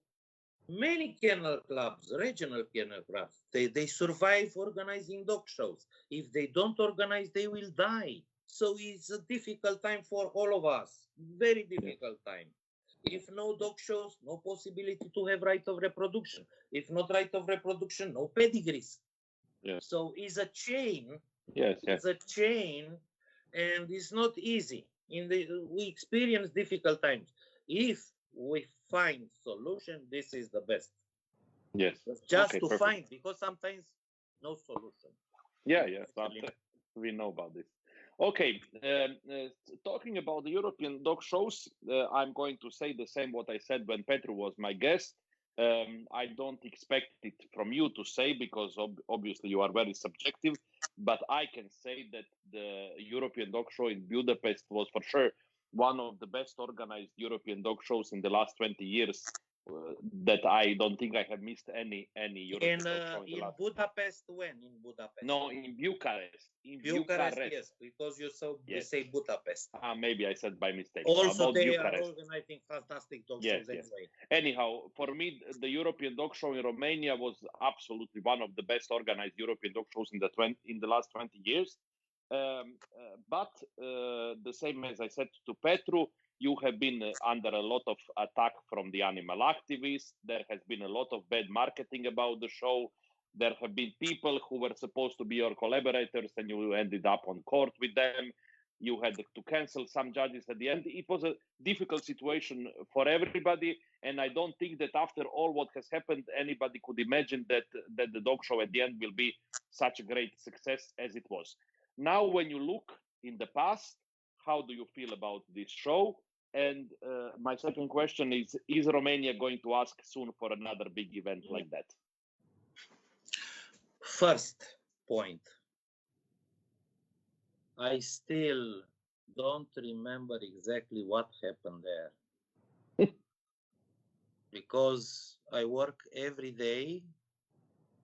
many kennel clubs, regional kennel clubs, they survive organizing dog shows. If they don't organize, they will die. So it's a difficult time for all of us. Very difficult time. If no dog shows, no possibility to have right of reproduction. If not right of reproduction, no pedigrees. So it's a chain. It's a chain, and it's not easy. We experience difficult times. If we find solution, this is the best. Yes. Just to find, because sometimes no solution. We know about this. Okay, talking about the European dog shows, I'm going to say the same what I said when Petru was my guest. I don't expect it from you to say, because obviously you are very subjective, but I can say that the European dog show in Budapest was for sure one of the best organized European dog shows in the last 20 years. That I don't think I have missed any European dog show in Budapest. When in Budapest? No, in Bucharest. Bucharest, yes, because you say Budapest. Maybe I said by mistake. Also, they are organizing fantastic dog shows anyway. Anyhow, for me, the European dog show in Romania was absolutely one of the best organized European dog shows in the last 20 years. But the same as I said to Petru, you have been under a lot of attack from the animal activists. There has been a lot of bad marketing about the show. There have been people who were supposed to be your collaborators, and you ended up on court with them. You had to cancel some judges at the end. It was a difficult situation for everybody, and I don't think that after all what has happened, anybody could imagine that the dog show at the end will be such a great success as it was. Now, when you look in the past, how do you feel about this show? And my second question is Romania going to ask soon for another big event like that? First point, I still don't remember exactly what happened there. Because I work every day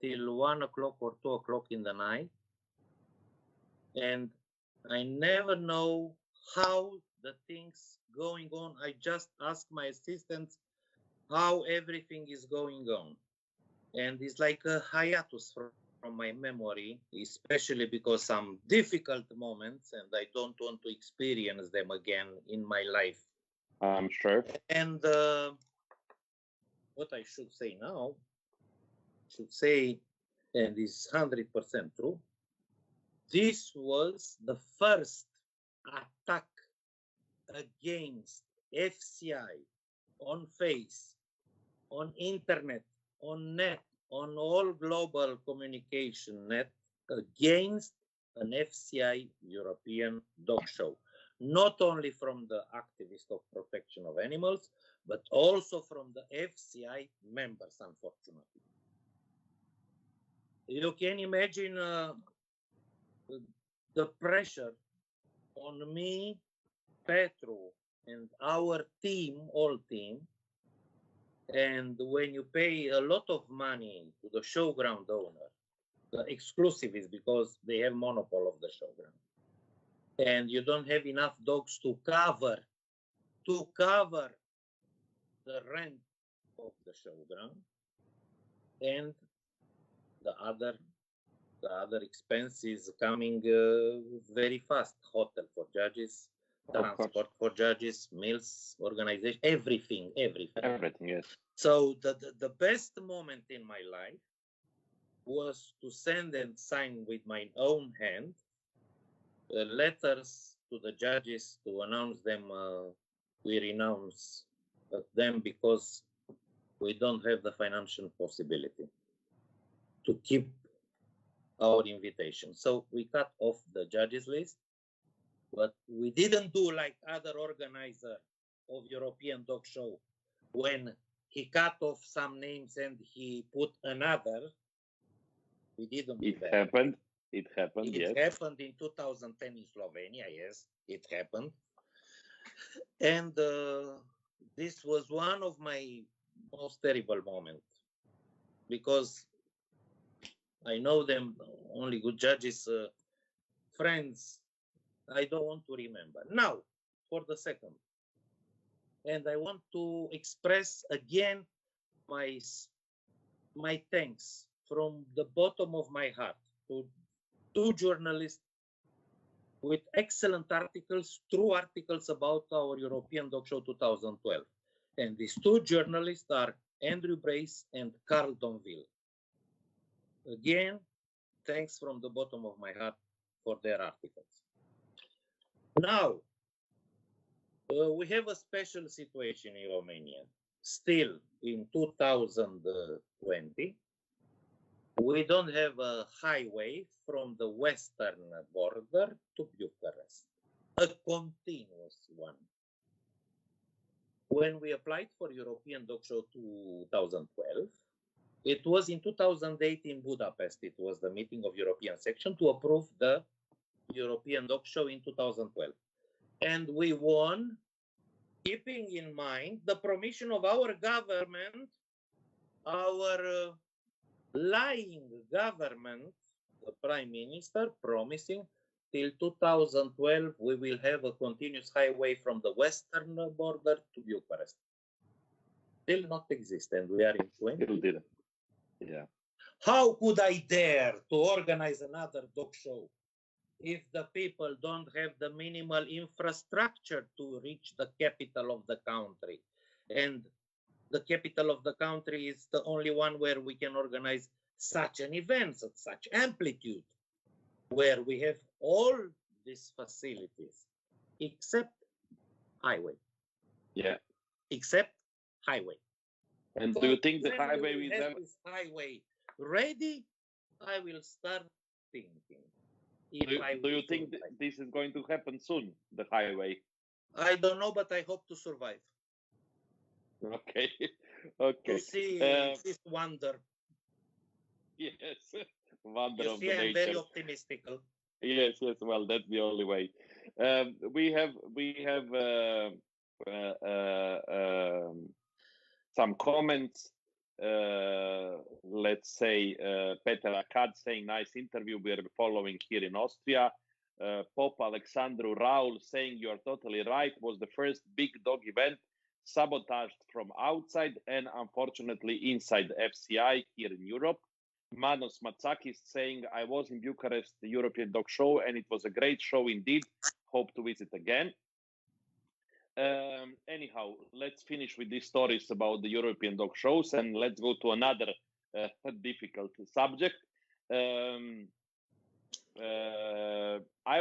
till 1 o'clock or 2 o'clock in the night. And I never know how the things going on. I just ask my assistants how everything is going on. And it's like a hiatus from my memory, especially because some difficult moments, and I don't want to experience them again in my life. I'm sure. And what I should say now, and is 100% true, this was the first attack against FCI on face, on internet, on net, on all global communication net against an FCI European dog show. Not only from the activists of protection of animals, but also from the FCI members, unfortunately. You can imagine the pressure on me, Petru, and our team, all team. And when you pay a lot of money to the showground owner, the exclusive is because they have monopoly of the showground, and you don't have enough dogs to cover the rent of the showground and the other expenses coming very fast. Hotel for judges, transport for judges, meals, organization, everything. Everything, yes. So the best moment in my life was to send and sign with my own hand letters to the judges to announce them we renounce them because we don't have the financial possibility to keep our invitation. So we cut off the judges list, but we didn't do like other organizer of European Dog Show when he cut off some names and he put another. We didn't do that. It happened, yes. It happened in 2010 in Slovenia, yes, it happened. And this was one of my most terrible moments because I know them, only good judges, friends, I don't want to remember. Now, for the second. And I want to express again my thanks from the bottom of my heart to two journalists with excellent articles, true articles about our European Dog Show 2012. And these two journalists are Andrew Brace and Carl Donville. Again, thanks from the bottom of my heart for their articles. Now, we have a special situation in Romania. Still in 2020, we don't have a highway from the western border to Bucharest, a continuous one. When we applied for European Dog Show 2012, it was in 2008 in Budapest. It was the meeting of European section to approve the European Dog Show in 2012. And we won, keeping in mind the promission of our government, our lying government, the Prime Minister promising till 2012 we will have a continuous highway from the western border to Bucharest. Still not exist, and we are in 20. Still didn't. Yeah. How could I dare to organize another dog show if the people don't have the minimal infrastructure to reach the capital of the country? And the capital of the country is the only one where we can organize such an event at such amplitude, where we have all these facilities, except highway. Yeah. Except highway. And do you think the highway will have this highway ready? I will start thinking. Do you think this is going to happen soon, the highway? I don't know, but I hope to survive. Okay. Okay. To see this wonder. Yes. Wonder you of see, the I'm nature. very optimistic. Yes. Well, that's the only way. We have some comments let's say, Peter Akkad saying, nice interview, we're following here in Austria. Pope Alexandru Raul saying, you're totally right, was the first big dog event sabotaged from outside and unfortunately inside FCI here in Europe. Manos Matsakis saying, I was in Bucharest, the European Dog Show, and it was a great show indeed. Hope to visit again. Anyhow, let's finish with these stories about the European dog shows and let's go to another difficult subject. I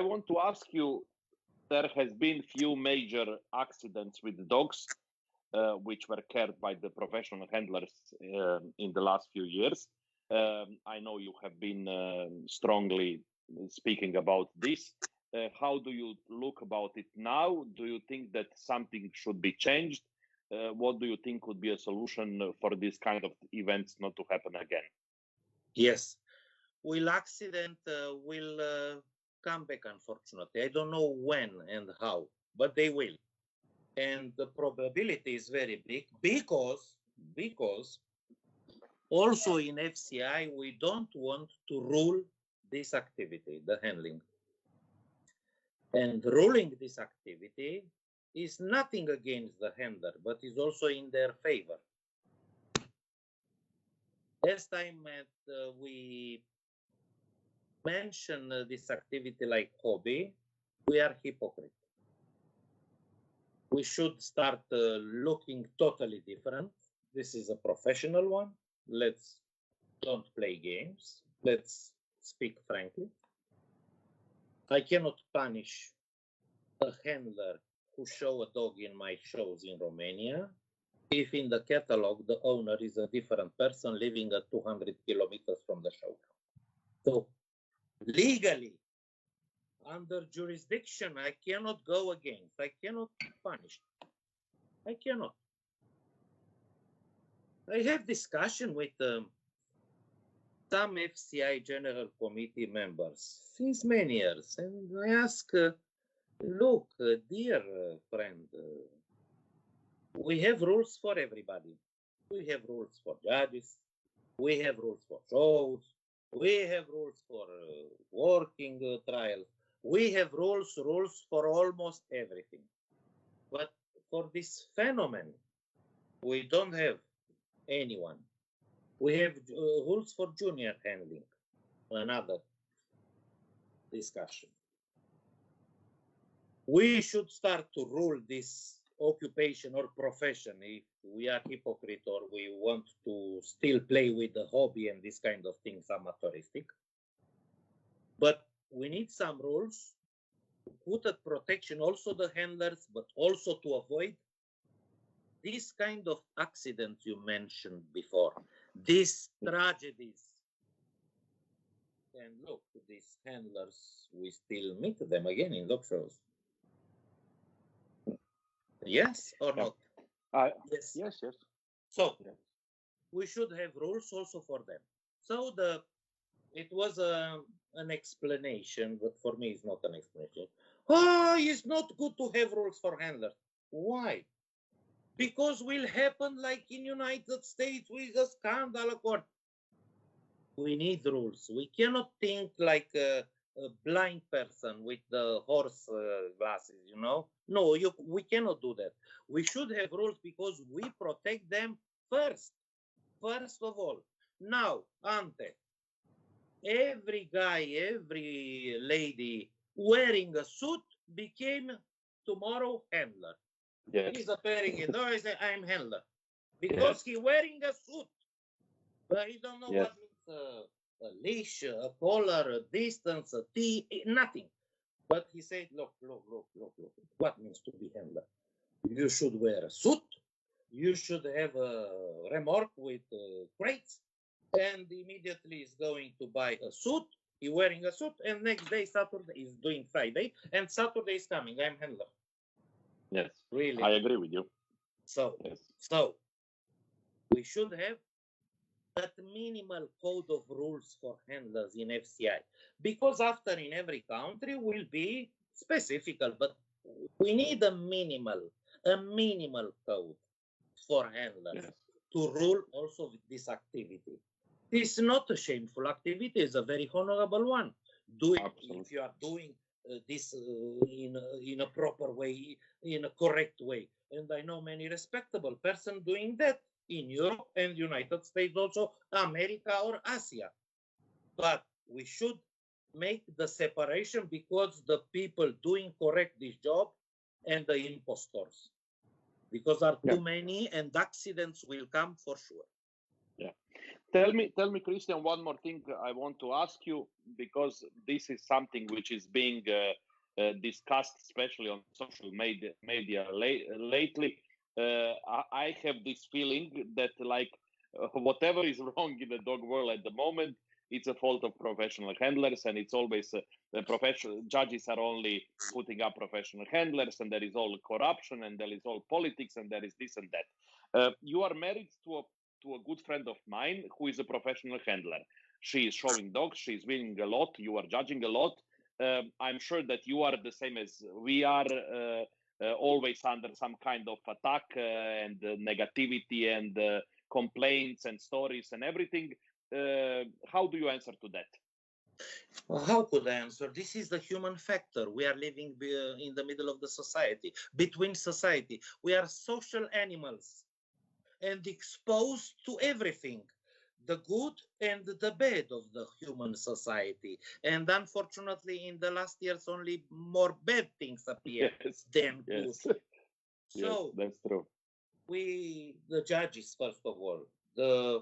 want to ask you, there has been few major accidents with dogs which were cared by the professional handlers in the last few years. I know you have been strongly speaking about this. How do you look about it now? Do you think that something should be changed? What do you think would be a solution for this kind of events not to happen again? Yes, will accident will come back, unfortunately. I don't know when and how, but they will. And the probability is very big because also in FCI, we don't want to rule this activity, the handling. And ruling this activity is nothing against the handler, but is also in their favor. Last time we mention this activity like hobby, we are hypocrite. We should start looking totally different. This is a professional one. Let's don't play games. Let's speak frankly. I cannot punish a handler who show a dog in my shows in Romania if in the catalog the owner is a different person living at 200 kilometers from the show. So legally, under jurisdiction, I cannot go against. I cannot punish. I cannot. I have discussion with some FCI General Committee members since many years, and I ask, look, dear friend, we have rules for everybody. We have rules for judges. We have rules for shows. We have rules for working trials. We have rules for almost everything. But for this phenomenon, we don't have anyone. We have rules for junior handling, another discussion. We should start to rule this occupation or profession if we are hypocrite or we want to still play with the hobby and this kind of things, amateuristic. But we need some rules to put at protection also the handlers, but also to avoid this kind of accidents you mentioned before, these tragedies. And look, these handlers, we still meet them again in dog shows. Yes or not? Yes. Yes. So we should have rules also for them. So it was an explanation, but for me it's not an explanation. Oh, it's not good to have rules for handlers. Why? Because will happen like in United States with a scandal accord. We need rules. We cannot think like a blind person with the horse glasses, you know? No, we cannot do that. We should have rules because we protect them first of all. Now, Ante, every guy, every lady wearing a suit became tomorrow handler. Yes. He's appearing in door, he say, I'm handler. Because he wearing a suit. But he don't know what means a leash, a collar, a distance, a T, nothing. But he said, look. What means to be handler? You should wear a suit. You should have a remorque with crates. And immediately is going to buy a suit. He wearing a suit. And next day, Saturday, is doing Friday. And Saturday is coming. I'm handler. Yes. Really? I agree with you. So we should have that minimal code of rules for handlers in FCI, because after in every country will be specific, but we need a minimal code for handlers. to rule also with this activity. This is not a shameful activity, it's a very honorable one. If you are doing this in a proper way, in a correct way. And I know many respectable person doing that in Europe and United States, also America or Asia. But we should make the separation because the people doing correct this job and the impostors, because are too many and accidents will come for sure. Yeah. Tell me, Cristian, one more thing I want to ask you, because this is something which is being discussed, especially on social media lately. I have this feeling that whatever is wrong in the dog world at the moment, it's a fault of professional handlers, and it's always the professional judges are only putting up professional handlers, and there is all corruption, and there is all politics, and there is this and that. You are married to a good friend of mine who is a professional handler. She is showing dogs, she is winning a lot, you are judging a lot. I'm sure that you are the same as we are, always under some kind of attack and negativity and complaints and stories and everything. How do you answer to that? Well, how could I answer? This is the human factor. We are living in the middle of the society, between society. We are social animals and exposed to everything, the good and the bad of the human society. And unfortunately, in the last years, only more bad things appear than good. So yes, that's true. We, the judges, first of all, the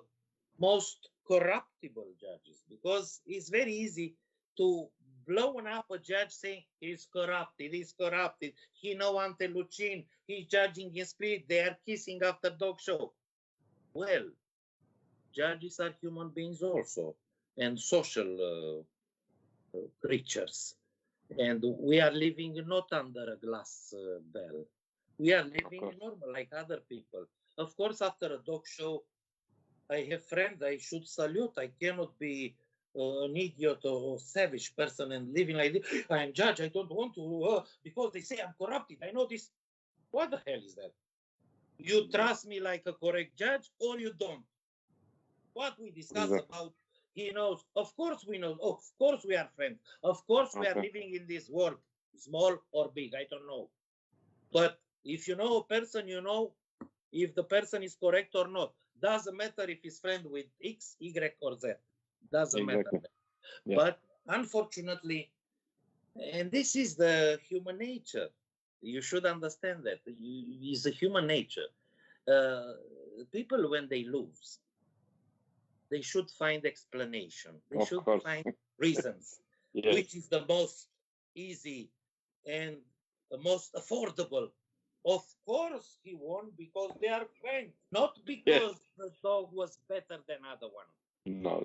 most corruptible judges, because it's very easy to blow up a judge saying he's corrupted, he know Ante Lucin, he's judging in spirit, they are kissing after dog show. Well, judges are human beings also, and social creatures. And we are living not under a glass bell. We are living normal like other people. Of course, after a dog show, I have friends I should salute. I cannot be an idiot or savage person and living like this. I am judge. I don't want to, because they say I'm corrupted. I know this. What the hell is that? You trust me like a correct judge or you don't? What we discuss about, he knows. Of course we know. Of course we are friends. Of course we are living in this world, small or big. I don't know. But if you know a person, you know if the person is correct or not. Doesn't matter if he's friend with X, Y, or Z. Doesn't matter. Yeah. But unfortunately, and this is the human nature. You should understand that. It's a human nature. People, when they lose, they should find explanation. They should find reasons, which is the most easy and the most affordable. Of course he won because they are friends, not because the dog was better than other one.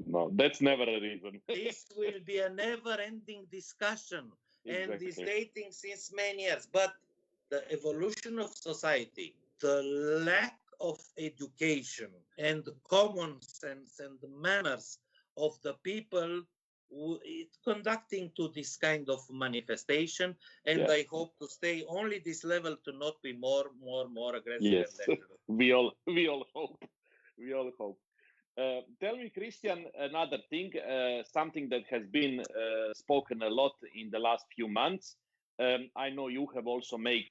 No, that's never a reason. This will be a never-ending discussion, and this dating since many years. But the evolution of society, the lack of education and common sense and manners of the people, it's conducting to this kind of manifestation, and I hope to stay only this level, to not be more aggressive. Yes, and we all hope. We all hope. Tell me, Cristian, another thing, something that has been spoken a lot in the last few months. I know you have also made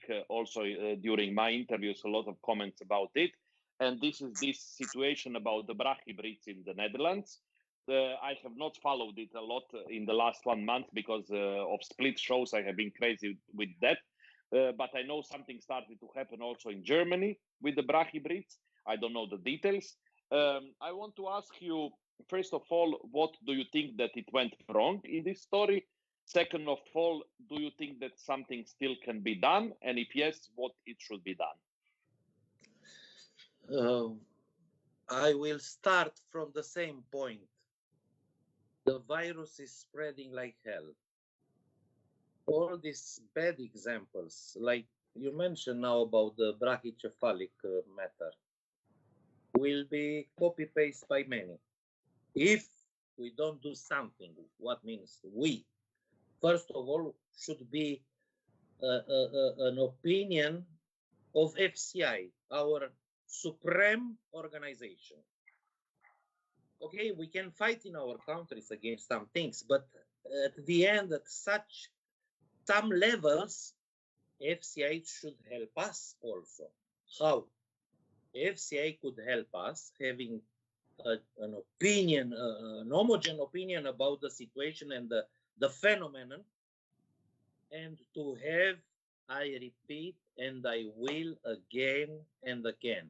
during my interviews a lot of comments about it, and this is this situation about the brachybrids in the Netherlands. I have not followed it a lot in the last 1 month because of split shows. I have been crazy with that. But I know something started to happen also in Germany with the brachybrids. I don't know the details. I want to ask you, first of all, what do you think that it went wrong in this story? Second of all, do you think that something still can be done? And if yes, what it should be done? I will start from the same point. The virus is spreading like hell. All these bad examples, like you mentioned now about the brachycephalic matter, will be copy-paste by many. If we don't do something, what means we? First of all, should be an opinion of FCI, our supreme organization. Okay, we can fight in our countries against some things, but at the end, at some levels, FCI should help us also. How? FCI could help us having an opinion, an homogeneous opinion about the situation and the phenomenon, and to have, I repeat, and I will again and again,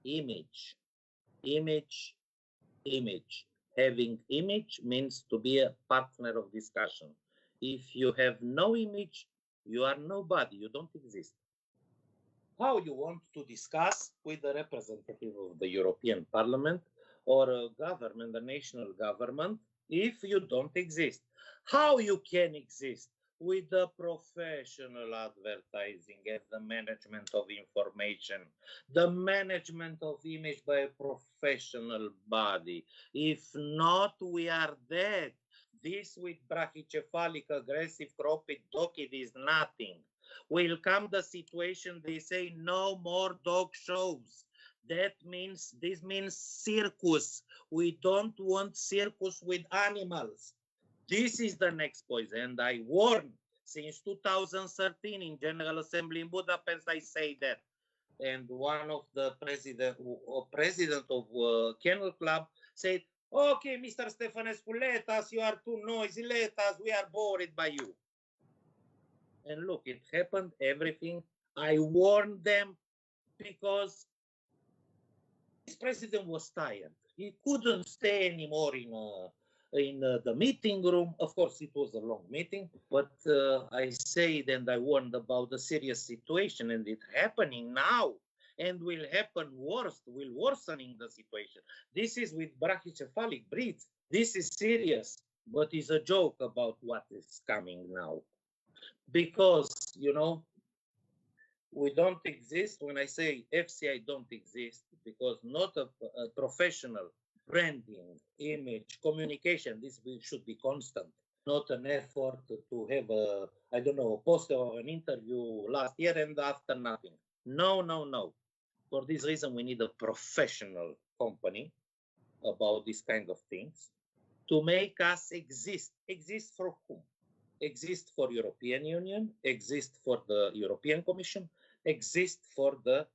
image, image, image. Having image means to be a partner of discussion. If you have no image, you are nobody, you don't exist. How you want to discuss with the representative of the European Parliament or a government, a national government, if you don't exist? How you can exist with the professional advertising and the management of information, the management of image by a professional body? If not, we are dead. This with brachycephalic, aggressive, cropped dog, it is nothing. Will come the situation, they say no more dog shows. This means circus. We don't want circus with animals. This is the next point, and I warn since 2013 in General Assembly in Budapest, I say that. And one of the president of Kennel Club said, okay, Mr. Stefanescu, let us, you are too noisy, let us, we are bored by you. And look, it happened, everything. I warned them because this president was tired. He couldn't stay anymore in the meeting room. Of course, it was a long meeting, but I said and I warned about the serious situation, and it's happening now and will happen worse, will worsening the situation. This is with brachycephalic breeds. This is serious, but it's a joke about what is coming now. Because, you know, we don't exist. When I say FCI don't exist, because not a professional branding, image, communication, this should be constant, not an effort to have a, I don't know, a poster or an interview last year and after nothing. No, no, no. For this reason, we need a professional company about these kind of things to make us exist. Exist for whom? Exist for European Union, exist for the European Commission, exist for the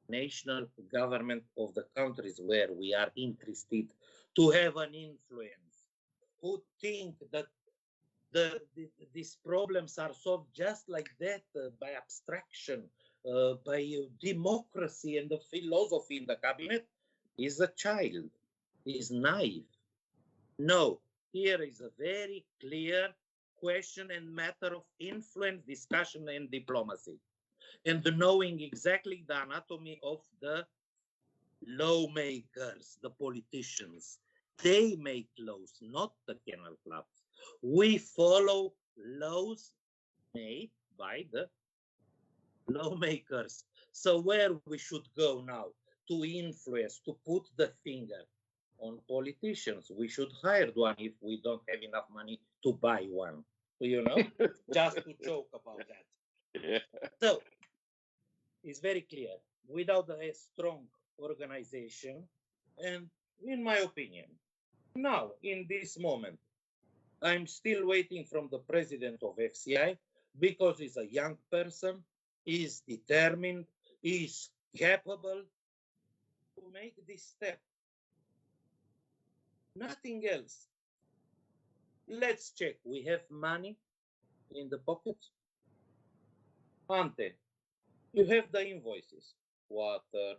national government of the countries where we are interested to have an influence, who think that these problems are solved just like that by abstraction, by democracy and the philosophy in the cabinet, is a child, is naive. No, here is a very clear question and matter of influence, discussion, and diplomacy, and knowing exactly the anatomy of the lawmakers, the politicians. They make laws, not the kennel clubs. We follow laws made by the lawmakers. So where we should go now to influence, to put the finger on politicians? We should hire one if we don't have enough money to buy one, you know, just to joke about that. Yeah. So it's very clear, without a strong organization, and in my opinion, now in this moment, I'm still waiting from the president of FCI, because he's a young person, he's determined, he's capable to make this step. Nothing else. Let's check. We have money in the pockets. Ante, you have the invoices, water,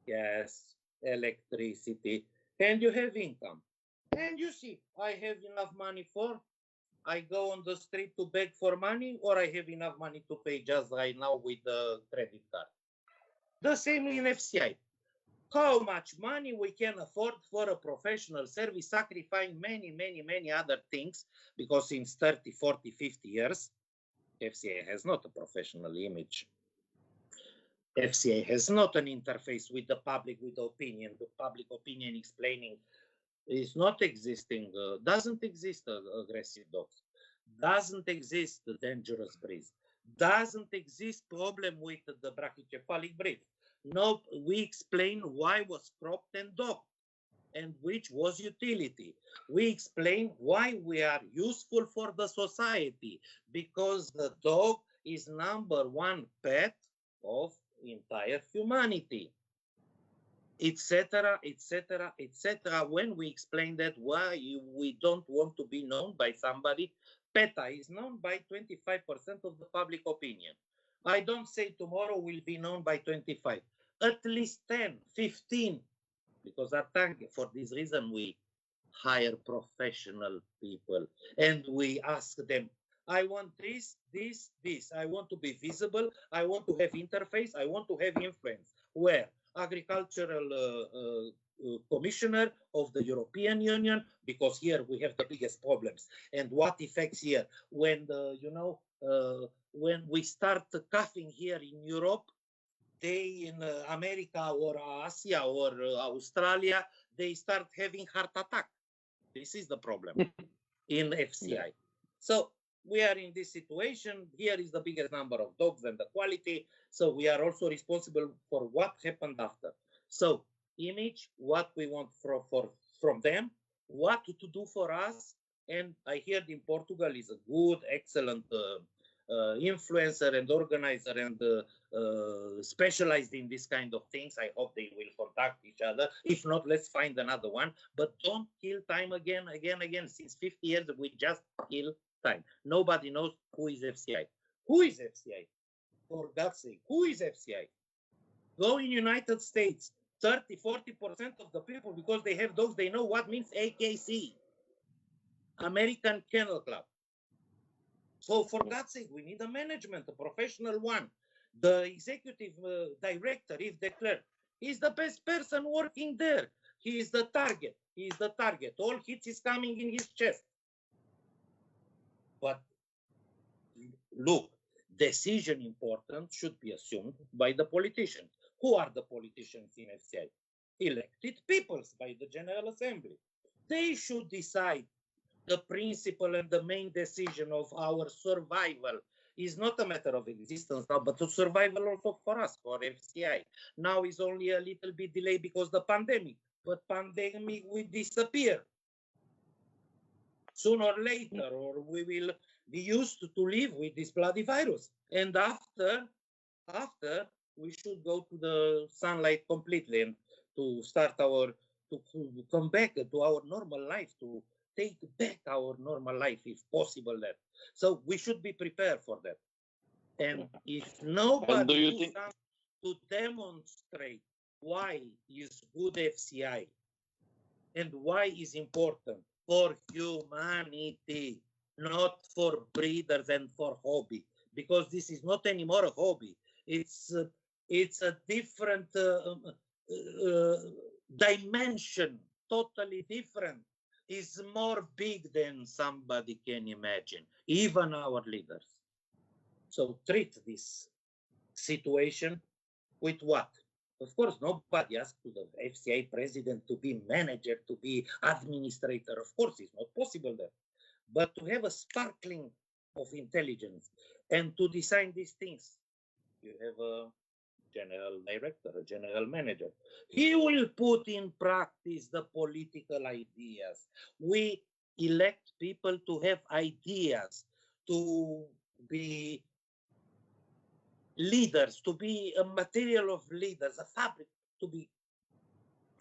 gas, electricity, and you have income. And you see, I have enough money for, I go on the street to beg for money, or I have enough money to pay just right now with the credit card. The same in FCI. How much money we can afford for a professional service, sacrificing many other things, because in 30, 40, 50 years, FCA has not a professional image. FCA has not an interface with the public, with the opinion. The public opinion explaining is not existing, doesn't exist aggressive dogs, doesn't exist dangerous breeds, doesn't exist problem with the brachycephalic breed. No, we explain why was cropped and docked and which was utility. We explain why we are useful for the society, because the dog is #1 pet of entire humanity, etc., etc., etc. When we explain that why we don't want to be known by somebody, PETA is known by 25% of the public opinion. I don't say tomorrow will be known by 25, at least 10, 15, because our target, for this reason, we hire professional people and we ask them, I want this, this, this. I want to be visible. I want to have interface. I want to have influence. Where? Agricultural commissioner of the European Union, because here we have the biggest problems. And what affects here? When when we start coughing here in Europe, they in America or Asia or Australia, they start having heart attack. This is the problem in FCI. Yeah. So we are in this situation. Here is the biggest number of dogs and the quality. So we are also responsible for what happened after. So image, what we want from them, what to do for us. And I heard in Portugal is a good, excellent influencer and organizer and specialized in this kind of things. I hope they will contact each other. If not, let's find another one. But don't kill time again. Since 50 years, we just kill time. Nobody knows who is FCI. Who is FCI? For God's sake, who is FCI? Go in United States, 30, 40% of the people, because they have dogs, they know what means AKC, American Kennel Club. So for God's sake, we need a management, a professional one. The executive director, if declared, is the best person working there. He is the target. He is the target. All hits is coming in his chest. But look, decision important should be assumed by the politicians. Who are the politicians in FCI? Elected peoples by the General Assembly. They should decide the principle and the main decision of our survival. Is not a matter of existence now, but a survival also for us, for FCI. Now is only a little bit delay because the pandemic, but pandemic will disappear sooner or later, or we will be used to live with this bloody virus. And after we should go to the sunlight completely and to start to come back to our normal life, to take back our normal life if possible. That so we should be prepared for that. And if nobody does something to demonstrate why is good FCI and why is important for humanity, not for breeders and for hobby, because this is not anymore a hobby. It's a different dimension, totally different. Is more big than somebody can imagine, even our leaders. So treat this situation with what? Of course, nobody asked the FCI president to be manager, to be administrator. Of course, it's not possible there. But to have a sparkling of intelligence and to design these things, you have a general director, a general manager. He will put in practice the political ideas. We elect people to have ideas, to be leaders, to be a material of leaders, a fabric to be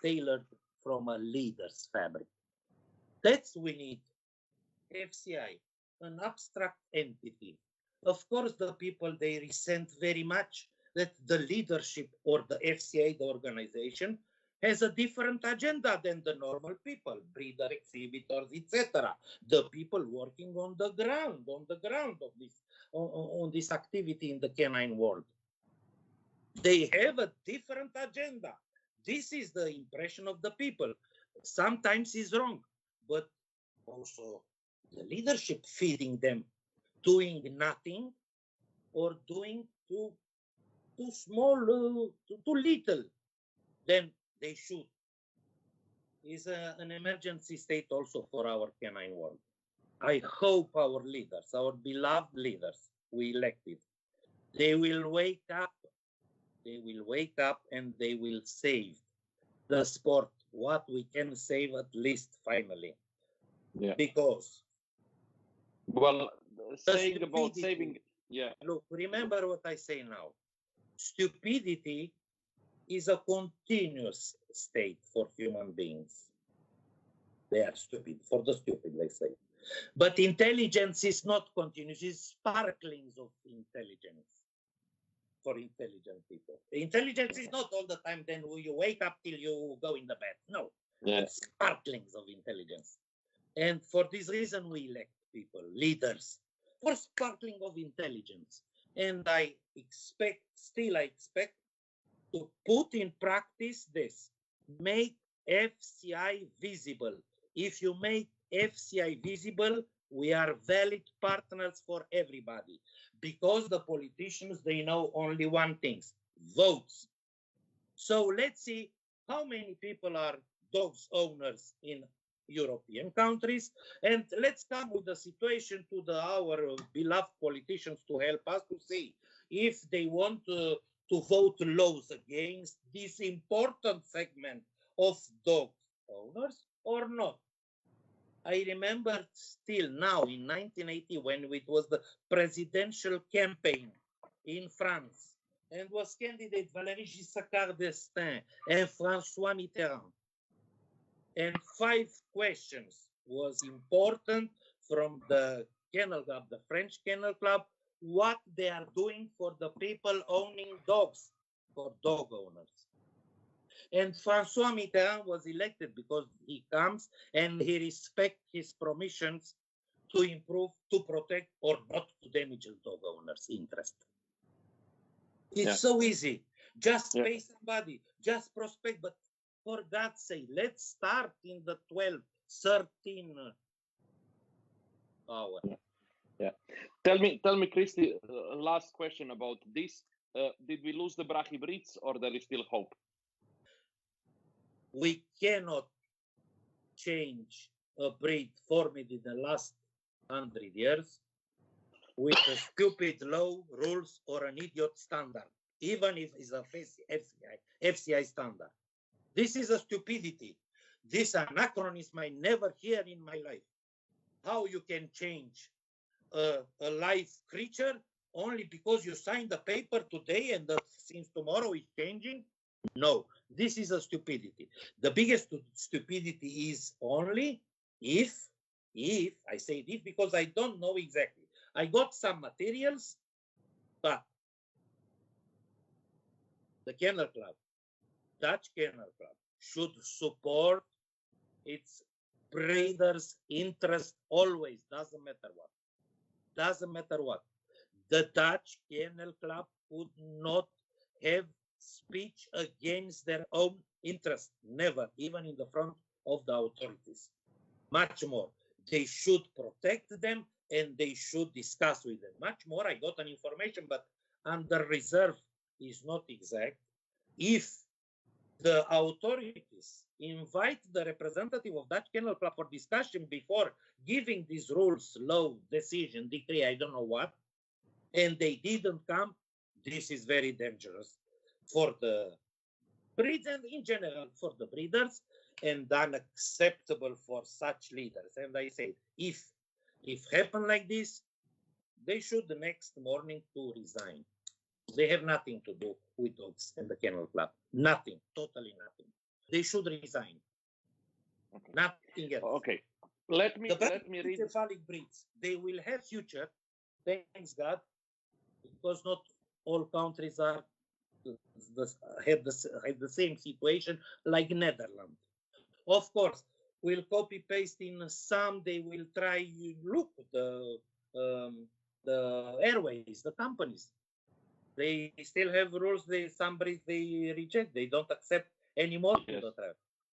tailored from a leader's fabric. That's we need. FCI, an abstract entity. Of course, the people, they resent very much that the leadership or the FCA, the organization, has a different agenda than the normal people, breeder, exhibitors, etc. The people working on the ground of this, on this activity in the canine world. They have a different agenda. This is the impression of the people. Sometimes it's wrong, but also the leadership feeding them, doing nothing or doing too small, too little than they should. Is an emergency state also for our canine world. I hope our leaders, our beloved leaders we elected, they will wake up they will wake up and they will save the sport, what we can save at least finally. Yeah. Because, well, saying about saving, yeah. Look, remember what I say now. Stupidity is a continuous state for human beings. They are stupid, for the stupid, they say. But intelligence is not continuous, it's sparklings of intelligence for intelligent people. Intelligence is not all the time, then you wake up till you go in the bed. No, it's sparklings of intelligence. And for this reason, we elect people, leaders, for sparkling of intelligence. And I expect to put in practice this, make FCI visible. If you make FCI visible, we are valid partners for everybody, because the politicians, they know only one thing, votes. So let's see how many people are dogs owners in European countries, and let's come with the situation to our beloved politicians to help us to see if they want to vote laws against this important segment of dog owners or not. I remember still now in 1980 when it was the presidential campaign in France, and was candidate Valéry Giscard d'Estaing and François Mitterrand. And 5 questions was important from the Kennel Club, the French Kennel Club, what they are doing for the people owning dogs, for dog owners. And François Mitterrand was elected because he comes and he respects his promises to improve, to protect, or not to damage the dog owner's interest. It's so easy. Just pay somebody, just prospect, but for God's sake, let's start in the 12, 13 hour. Yeah. Tell me, Christy, last question about this. Did we lose the Brahim breeds or there is still hope? We cannot change a breed formed in the last 100 years with a stupid law, rules, or an idiot standard, even if it's a FCI standard. This is a stupidity. This anachronism I never hear in my life. How you can change a live creature only because you signed the paper today and since tomorrow it's changing? No, this is a stupidity. The biggest stupidity is only if I say this because I don't know exactly. I got some materials, but the Kennel Club, Dutch Kennel Club, should support its breeders' interest always, doesn't matter what. Doesn't matter what. The Dutch Kennel Club would not have speech against their own interest, never, even in the front of the authorities. Much more. They should protect them and they should discuss with them. Much more, I got an information, but under reserve is not exact. If the authorities invite the representative of Dutch Kennel Club for discussion before giving these rules, law, decision, decree, I don't know what, and they didn't come, this is very dangerous for the breeds and in general for the breeders, and unacceptable for such leaders. And I say, if happen like this, they should the next morning to resign. They have nothing to do with dogs and the Kennel Club. Nothing, totally nothing. They should resign. Okay. Nothing else. Okay. Let me read. Cephalic breeds, they will have future, thanks God, because not all countries are have the same situation like Netherlands. Of course, we'll copy paste in some. They will try look the airways, the companies. They still have rules. Some breeds they reject. They don't accept anymore. Yes.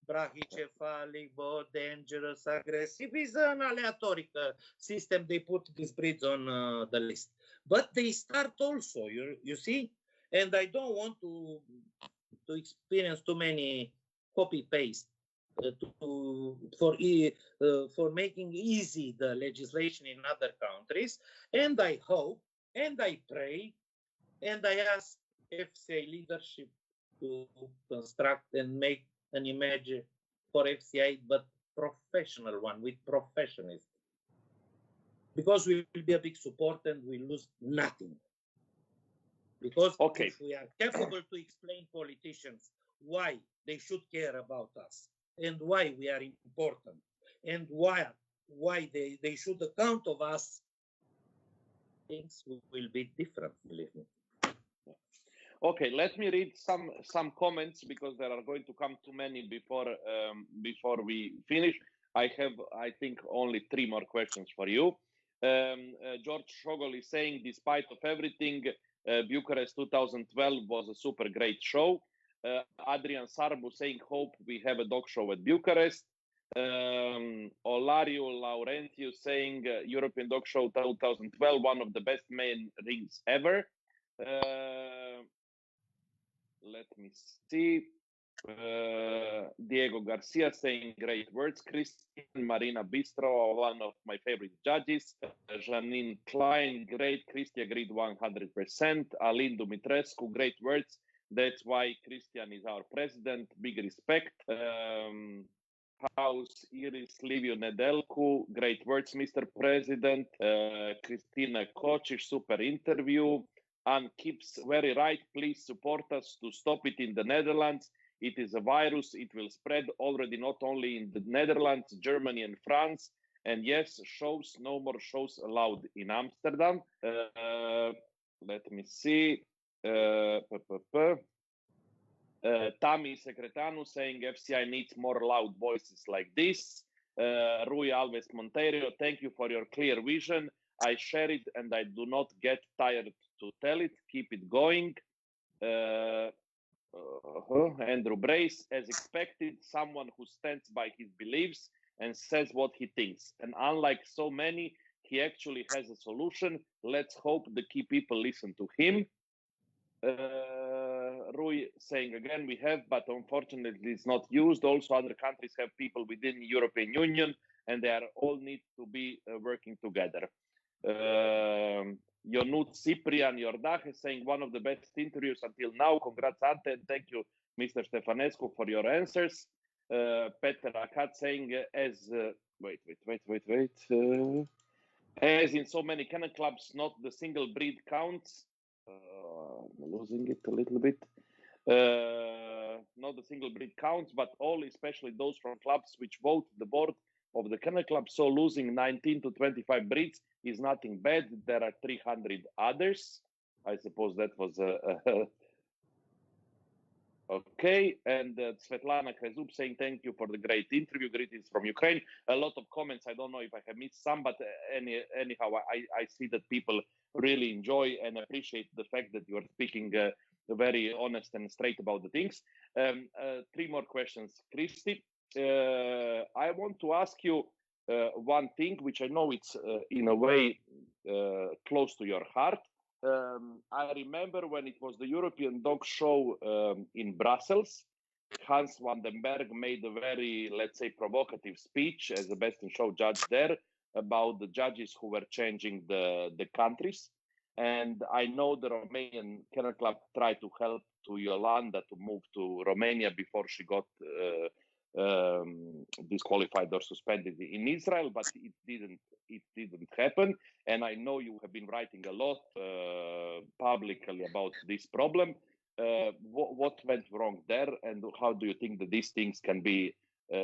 Brachycephalic, both dangerous, aggressive is an aleatoric system. They put these breeds on the list, but they start also. You see, and I don't want to experience too many copy paste for making easy the legislation in other countries. And I hope and I pray and I ask FCI leadership to construct and make an image for FCI, but professional one with professionalism. Because we will be a big support and we lose nothing. Because if we are capable to explain politicians why they should care about us and why we are important and why they should account of us, things will be different, believe me. Okay, let me read some comments because there are going to come too many before we finish. I have, I think, only 3 more questions for you. George Shogol is saying, despite of everything, Bucharest 2012 was a super great show. Adrian Sarbu saying, hope we have a dog show at Bucharest. Olario Laurentius saying, European Dog Show 2012, one of the best main rings ever. Let me see. Diego Garcia saying great words. Christian Marina Bistro, one of my favorite judges. Janine Klein, great. Christy agreed 100%. Alin Dumitrescu, great words. That's why Christian is our president. Big respect. House Iris Livio Nedelku, great words, Mr. President. Christina Kocic, super interview. Anne keeps very right. Please support us to stop it in the Netherlands. It is a virus. It will spread already not only in the Netherlands, Germany and France. And yes, shows, no more shows allowed in Amsterdam. Let me see. Tami Secretanu saying FCI needs more loud voices like this. Rui Alves Monteiro, thank you for your clear vision. I share it and I do not get tired to tell it. Keep it going. Andrew Brace, as expected, someone who stands by his beliefs and says what he thinks. And unlike so many, he actually has a solution. Let's hope the key people listen to him. Rui saying again, we have, but unfortunately it's not used. Also, other countries have people within the European Union and they are all need to be working together. Ionut Cyprian Yordache saying one of the best interviews until now. Congrats, Ante, and thank you, Mr. Stefanescu, for your answers. Peter Akat saying, as as in so many kennel clubs, not the single breed counts. I'm losing it a little bit. Not the single breed counts, but all, especially those from clubs which vote the board of the kennel club. So losing 19 to 25 breeds is nothing bad. There are 300 others. I suppose that was okay. And Svetlana Krezub saying thank you for the great interview. Greetings from Ukraine. A lot of comments. I don't know if I have missed some, but anyhow, I see that people really enjoy and appreciate the fact that you are speaking very honest and straight about the things. 3 more questions, Christy. I want to ask you one thing, which I know it's in a way close to your heart. I remember when it was the European Dog Show in Brussels, Hans van den Berg made a very, let's say, provocative speech as the best in show judge there about the judges who were changing the countries. And I know the Romanian Kennel Club tried to help to Yolanda to move to Romania before she got disqualified or suspended in Israel, but it didn't happen. And I know you have been writing a lot publicly about this problem. What went wrong there, and how do you think that these things can be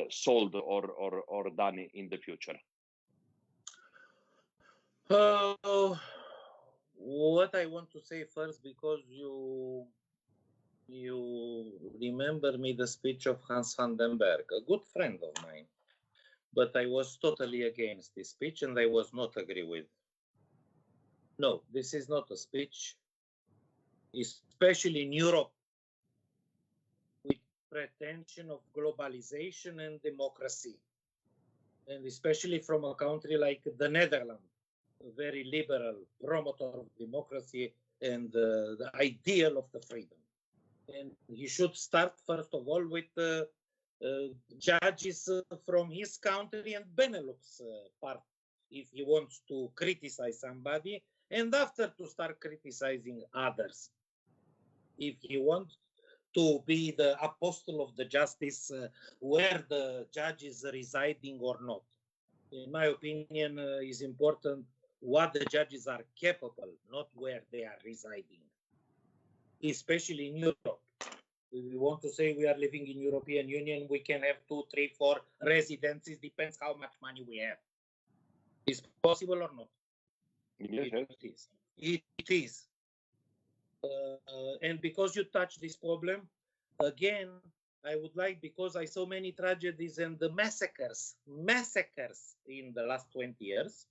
solved or done in the future? What I want to say first, because you remember me the speech of Hans van den Berg, a good friend of mine, but I was totally against this speech and I was not agree with. No, this is not a speech, especially in Europe, with pretension of globalization and democracy, and especially from a country like the Netherlands, a very liberal promoter of democracy and the ideal of the freedom. And he should start, first of all, with judges from his country and Benelux part, if he wants to criticize somebody, and after to start criticizing others. if he wants to be the apostle of the justice, where the judge is residing or not. In my opinion, is important what the judges are capable, not where they are residing, especially in Europe. If we want to say we are living in European Union, we can have 2, 3, 4 residencies, depends how much money we have. Is possible or not? Yes, It is. It is. And because you touch this problem, again, I would like, because I saw many tragedies and the massacres in the last 20 years,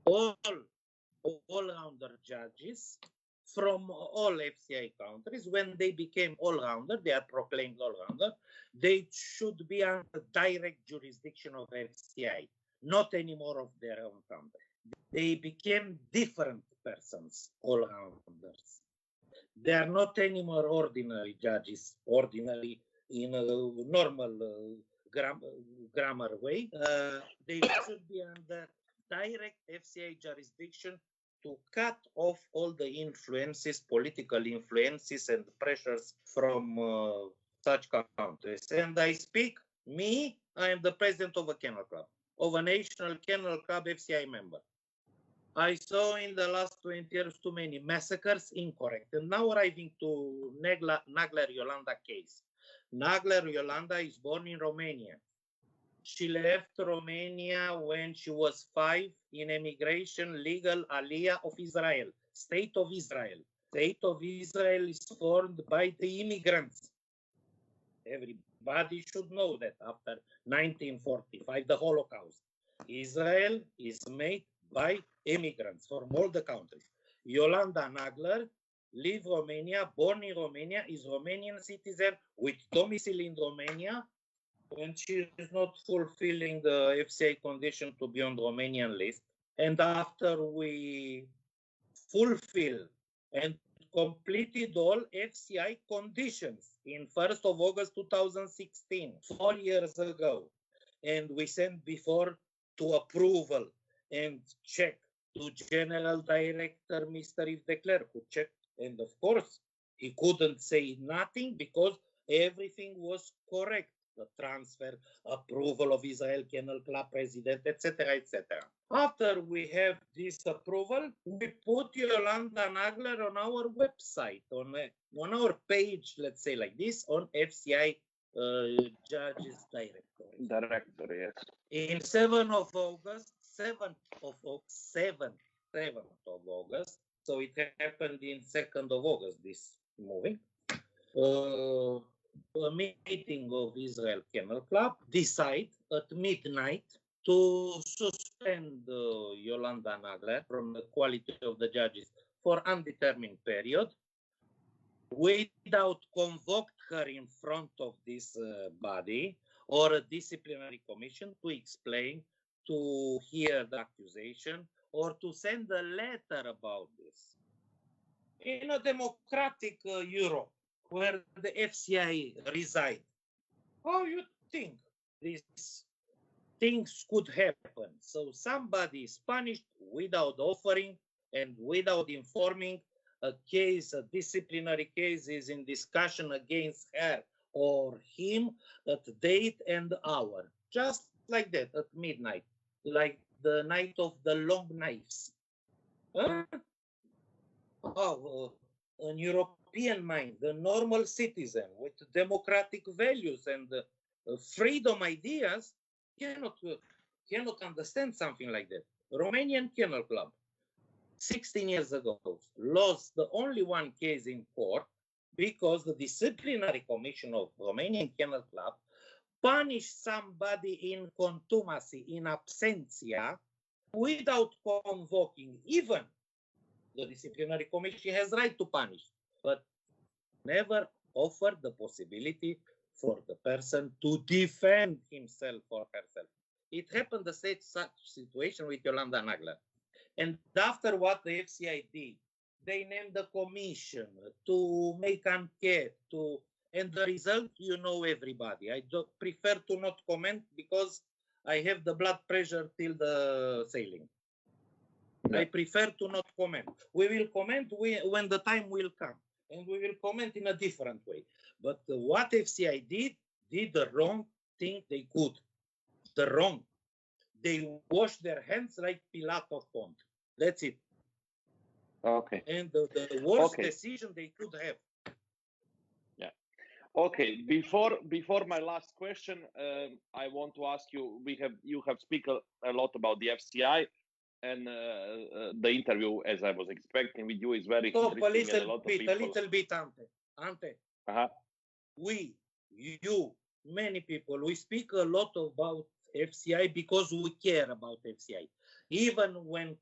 all-rounder judges from all FCI countries, when they became all-rounder, they are proclaimed all-rounder, they should be under direct jurisdiction of FCI, not anymore of their own country. They became different persons, all-rounders. They are not anymore ordinary judges, ordinary in a normal grammar way. They should be under direct FCI jurisdiction to cut off all the influences, political influences and pressures from such countries. And I speak, I am the president of a kennel club, of a national kennel club FCI member. I saw in the last 20 years too many massacres, incorrect. And now arriving to Nagler Yolanda case. Nagler Yolanda is born in Romania. She left Romania when she was 5 in emigration legal aliyah of Israel, State of Israel. State of Israel is formed by the immigrants. Everybody should know that after 1945, the Holocaust, Israel is made by immigrants from all the countries. Yolanda Nagler live Romania, born in Romania, is Romanian citizen with domicile in Romania, and she is not fulfilling the FCA condition to be on the Romanian list. And after we fulfill and completed all FCI conditions in 1st of August 2016, 4 years ago, and we sent before to approval and check to General Director Mr. Yves Declerc, who checked, and of course, he couldn't say nothing because everything was correct. The transfer, approval of Israel Kennel Club president, etc., etc. After we have this approval, we put Yolanda Nagler on our website, on our page, let's say like this, on FCI Judges Directory. Directory, yes. In 7th of August, so it happened in 2nd of August, this moving. A meeting of Israel Kennel Club decide at midnight to suspend Yolanda Nagler from the quality of the judges for undetermined period without convoke her in front of this body or a disciplinary commission to explain, to hear the accusation, or to send a letter about this. In a democratic Europe, where the FCI reside, how you think these things could happen? So somebody is punished without offering and without informing. A case, a disciplinary case is in discussion against her or him at date and hour, just like that, at midnight, like the night of the long knives. An European mind, the normal citizen with democratic values and freedom ideas cannot understand something like that. Romanian Kennel Club, 16 years ago, lost the only one case in court because the disciplinary commission of Romanian Kennel Club punished somebody in contumacy, in absentia, without convoking. Even the disciplinary commission has right to punish, but never offered the possibility for the person to defend himself or herself. It happened the same such situation with Yolanda Nagler. And after what the FCI did, they named the commission to make enquete, and the result, you know, everybody. I prefer to not comment because I have the blood pressure till the sailing. I prefer to not comment. We will comment when the time will come. and we will comment in a different way. But what FCI did the wrong thing they could. The wrong. They washed their hands like Pilato pond. That's it. Okay. And the worst decision they could have. Yeah. Okay. Before my last question, I want to ask you. You have spoken a lot about the FCI, and the interview, as I was expecting with you, is very interesting. And a little bit, Ante. You, many people, we speak a lot about FCI because we care about FCI. Even when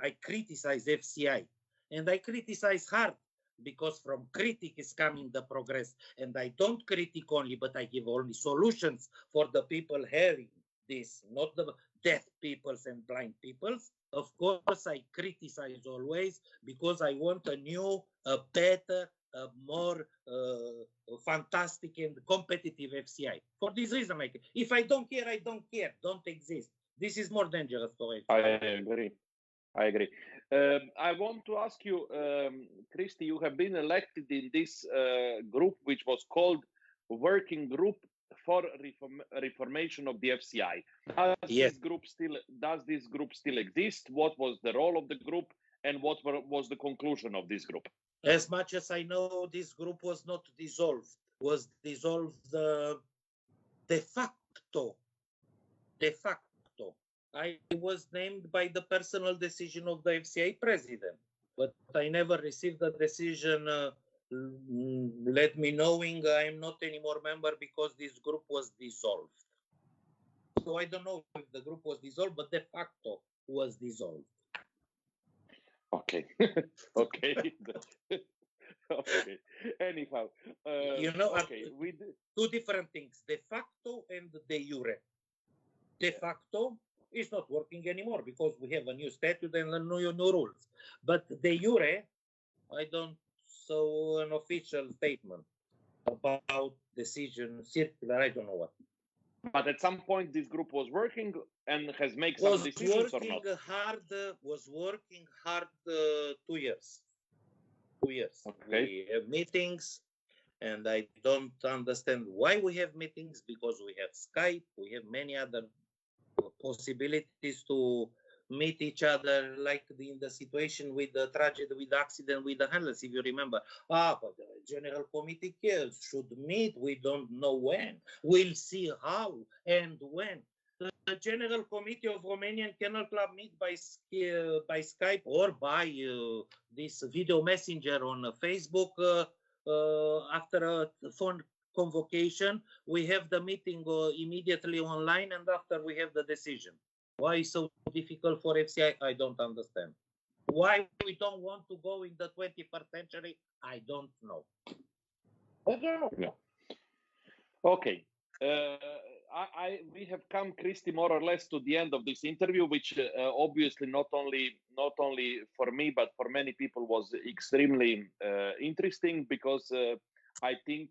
I criticize FCI, and I criticize hard, because from critic is coming the progress. And I don't critic only, but I give only solutions for the people hearing this, not the deaf peoples and blind peoples. Of course, I criticize always because I want a new, a better, a more fantastic and competitive FCI. For this reason, if I don't care, I don't care. Don't exist. This is more dangerous for FCI. I agree. I want to ask you, Cristi, you have been elected in this group, which was called Working Group for Reformation of the FCI. Does this group still exist? What was the role of the group, and what was the conclusion of this group? As much as I know, this group was not dissolved. Was dissolved de facto. De facto. I was named by the personal decision of the FCI president, but I never received a decision let me knowing I am not anymore member because this group was dissolved. So I don't know if the group was dissolved, but de facto was dissolved. Okay. Okay. Okay. Anyhow, two different things: de facto and de jure. De facto is not working anymore because we have a new statute and new rules. But de jure, I don't saw an official statement about decision circular. I don't know what. But at some point, this group was working and has made some decisions or not? Was working hard 2 years. 2 years. Okay. We have meetings, and I don't understand why we have meetings, because we have Skype, we have many other possibilities to meet each other, like in the situation with the tragedy, with the accident with the handlers, if you remember. But the General Committee should meet, we don't know when, we'll see how and when. The General Committee of Romanian Kennel Club meet by Skype or by this video messenger on Facebook after a phone convocation. We have the meeting immediately online, and after we have the decision. Why is so difficult for FCI? I don't understand. Why we don't want to go in the 21st century? I don't know. Yeah. Okay. We have come, Cristi, more or less to the end of this interview, which obviously not only for me but for many people was extremely interesting, because I think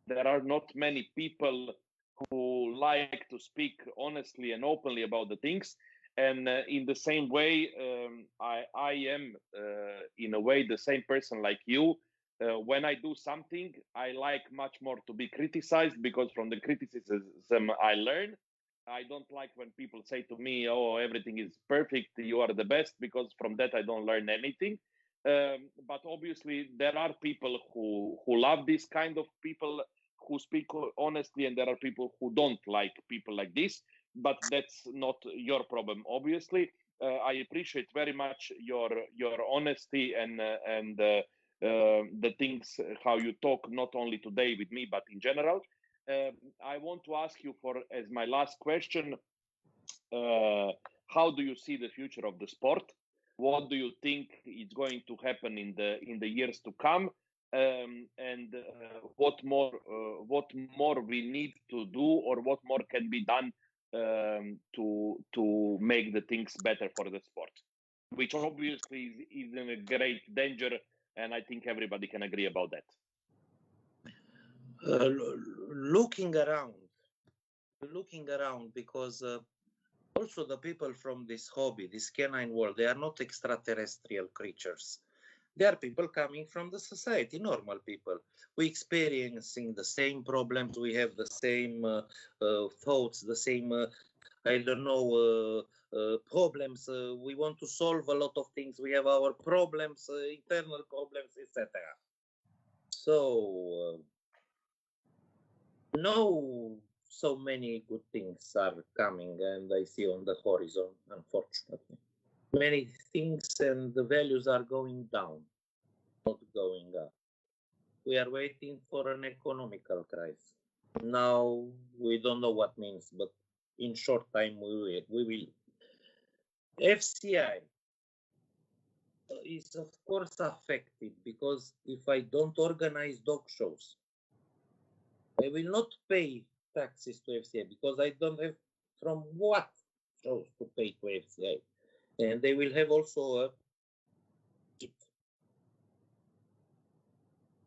there are not many people who like to speak honestly and openly about the things. And in the same way, I am in a way the same person like you. When I do something, I like much more to be criticized, because from the criticism I learn. I don't like when people say to me, "Oh, everything is perfect, you are the best," because from that I don't learn anything. But obviously there are people who love this kind of people who speak honestly, and there are people who don't like people like this. But that's not your problem, obviously. I appreciate very much your honesty and the things, how you talk, not only today with me but in general. I want to ask you, for as my last question, how do you see the future of the sport? What do you think is going to happen in the years to come? And what more we need to do, or what more can be done to make the things better for the sport, which obviously is in a great danger, and I think everybody can agree about that. Looking around, because also the people from this hobby, this canine world, they are not extraterrestrial creatures. They are people coming from the society, normal people. We experiencing the same problems. We have the same thoughts, the same, I don't know, problems. We want to solve a lot of things. We have our problems, internal problems, etc. So, no, so many good things are coming, and I see on the horizon, unfortunately. Many things and the values are going down, not going up. We are waiting for an economical crisis. Now, we don't know what means, but in short time we will. FCI is of course affected because if I don't organize dog shows, I will not pay taxes to FCI because I don't have from what shows to pay to FCI. And they will have also a kit.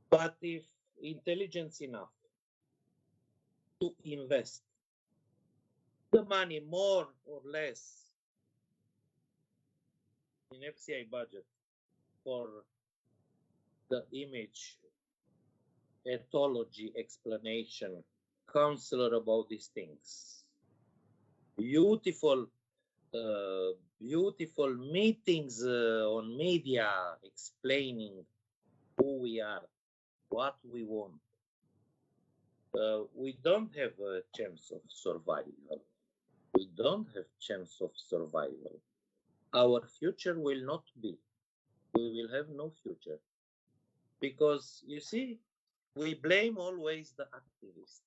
But if intelligence enough to invest the money more or less in FCI budget for the image, ethology explanation, counselor about these things, beautiful beautiful meetings on media explaining who we are, what we want. We don't have a chance of survival. We don't have chance of survival. Our future will not be. We will have no future. Because, you see, we blame always the activists.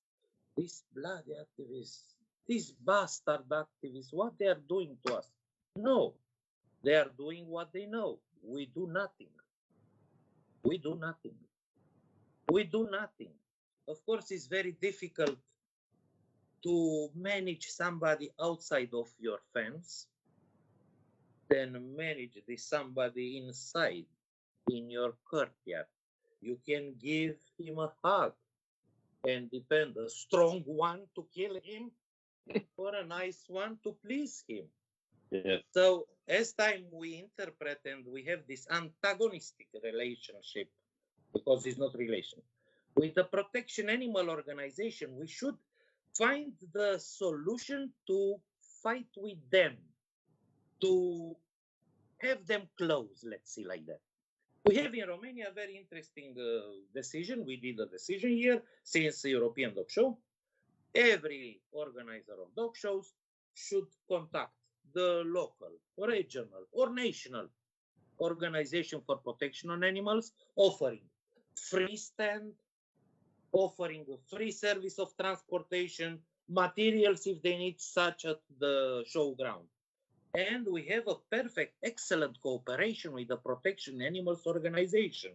These bloody activists, these bastard activists, what they are doing to us. No, they are doing what they know. We do nothing. We do nothing. We do nothing. Of course, it's very difficult to manage somebody outside of your fence than manage this somebody inside in your courtyard. You can give him a hug and depend a strong one to kill him or a nice one to please him. Yes. So as time we interpret and we have this antagonistic relationship, because it's not relation, with the protection animal organization, we should find the solution to fight with them, to have them close, let's see like that. We have in Romania a very interesting decision. We did a decision here since the European Dog Show. Every organizer of dog shows should contact the local, regional, or national organization for protection on animals, offering free stand, offering a free service of transportation, materials if they need such at the show ground. And we have a perfect, excellent cooperation with the Protection Animals Organization.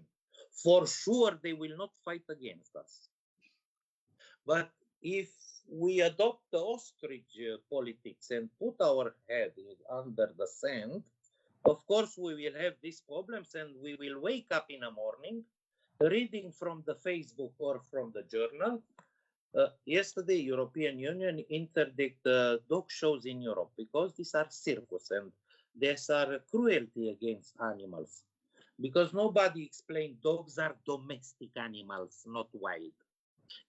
For sure, they will not fight against us. But if we adopt the ostrich politics and put our head under the sand, of course, we will have these problems and we will wake up in the morning reading from the Facebook or from the journal. Yesterday, European Union interdict dog shows in Europe because these are circus and these are cruelty against animals. Because nobody explained dogs are domestic animals, not wild.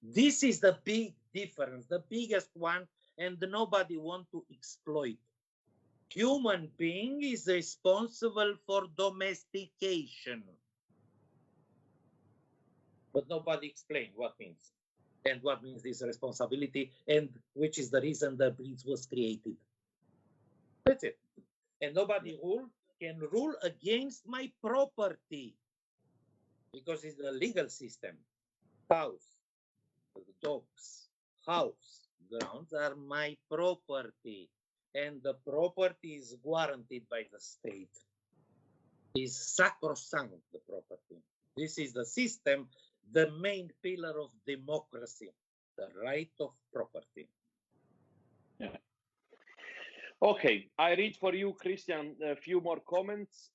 This is the big difference, the biggest one, and nobody wants to exploit. Human being is responsible for domestication. But nobody explained what means. And what means this responsibility, and which is the reason the breed was created. That's it. And nobody can rule against my property because it's the legal system. House, dogs, house, grounds are my property, and the property is guaranteed by the state. Is sacrosanct, the property. This is the system, the main pillar of democracy, the right of property. Yeah. Okay, I read for you, Cristian, a few more comments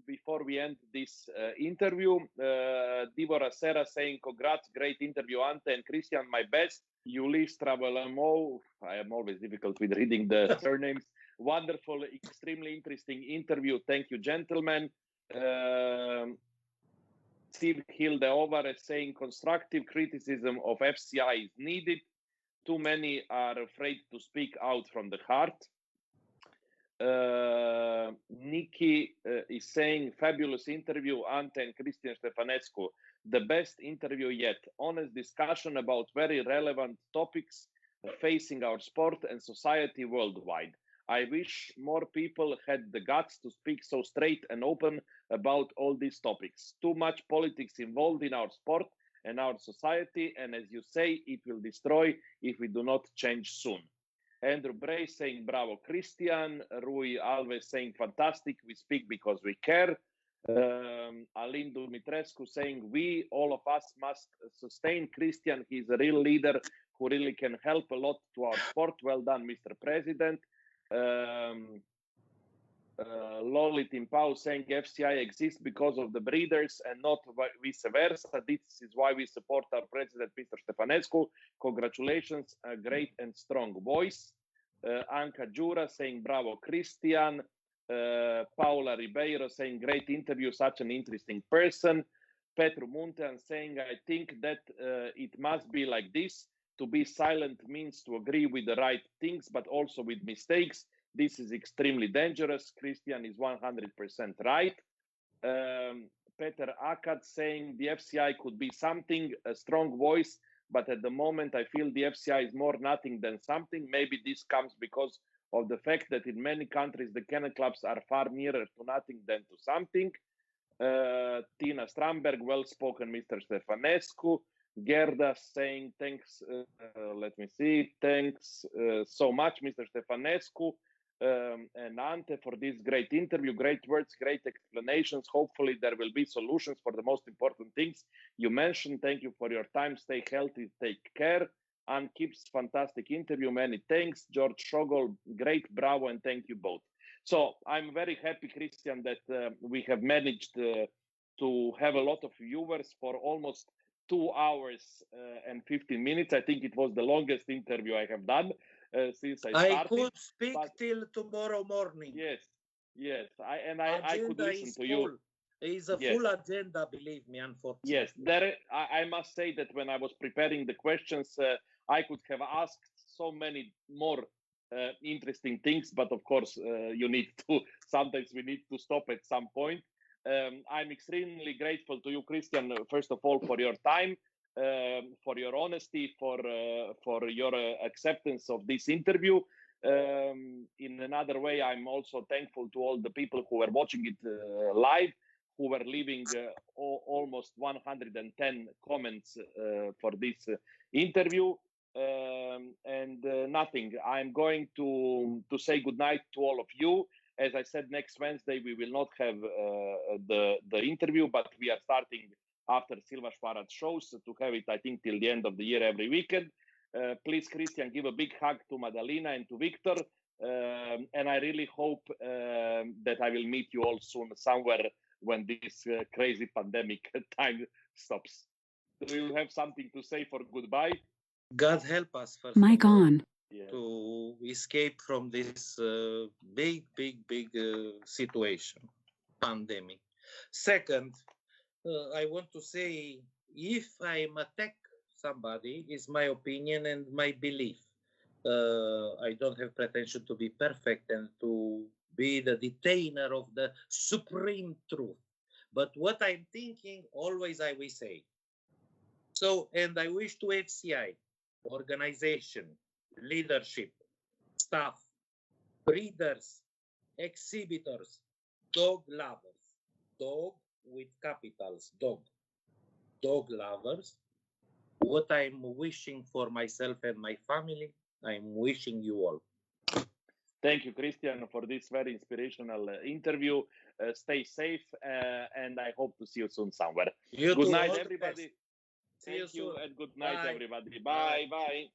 before we end this interview. Divora Serra saying, congrats, great interview, Ante and Cristian, my best. Ulysse Travelamo, I am always difficult with reading the surnames. Wonderful, extremely interesting interview. Thank you, gentlemen. Siv Hilde Ovar is saying constructive criticism of FCI is needed. Too many are afraid to speak out from the heart. Nikki is saying fabulous interview, Ante and Cristian Stefanescu. The best interview yet. Honest discussion about very relevant topics facing our sport and society worldwide. I wish more people had the guts to speak so straight and open about all these topics. Too much politics involved in our sport and our society, and as you say, it will destroy if we do not change soon. Andrew Bray saying bravo Cristian. Rui Alves saying fantastic, we speak because we care. Alin Dumitrescu saying we, all of us, must sustain Cristian. He's a real leader who really can help a lot to our sport. Well done, Mr. President. Loli Timpau saying FCI exists because of the breeders and not vice versa. This is why we support our president, Mr. Stefanescu. Congratulations, a great and strong voice. Anka Jura saying bravo Cristian. Paula Ribeiro saying great interview, such an interesting person. Petru Muntean saying I think that it must be like this. To be silent means to agree with the right things, but also with mistakes. This is extremely dangerous. Cristian is 100% right. Peter Akkad saying the FCI could be something, a strong voice, but at the moment I feel the FCI is more nothing than something. Maybe this comes because of the fact that in many countries the kennel clubs are far nearer to nothing than to something. Tina Stramberg, well spoken, Mr. Stefanescu. Gerda saying thanks, let me see, thanks so much, Mr. Stefanescu. And Ante for this great interview, great words, great explanations. Hopefully there will be solutions for the most important things you mentioned. Thank you for your time. Stay healthy, take care. Anne Kipps, fantastic interview. Many thanks. George Shogol, great, bravo, and thank you both. So I'm very happy, Cristian, that we have managed to have a lot of viewers for almost 2 hours and 15 minutes. I think it was the longest interview I have done since I started. I could speak till tomorrow morning. Yes. I could listen to you. It's a full agenda, believe me, unfortunately. Yes, I must say that when I was preparing the questions, I could have asked so many more interesting things, but of course, sometimes we need to stop at some point. I'm extremely grateful to you, Cristian, first of all, for your time, for your honesty, for your acceptance of this interview. In another way, I'm also thankful to all the people who were watching it live, who were leaving almost 110 comments for this interview. Nothing. I'm going to say goodnight to all of you. As I said, next Wednesday we will not have the interview, but we are starting after Silva Šparac shows to have it, I think, till the end of the year every weekend. Please, Cristian, give a big hug to Madalina and to Victor. And I really hope that I will meet you all soon somewhere when this crazy pandemic time stops. Do you have something to say for goodbye? God help us first. Mic on. To escape from this big situation, pandemic. Second, I want to say, if I attack somebody, it's my opinion and my belief. I don't have pretension to be perfect and to be the detainer of the supreme truth. But what I'm thinking, always I will say. So, and I wish to FCI, organization, leadership, staff, breeders, exhibitors, dog lovers, dog with capitals, dog lovers, what I'm wishing for myself and my family, I'm wishing you all. Thank you, Cristian, for this very inspirational interview. Stay safe, and I hope to see you soon somewhere. Good night, everybody. Thank you, and good night, everybody. Bye.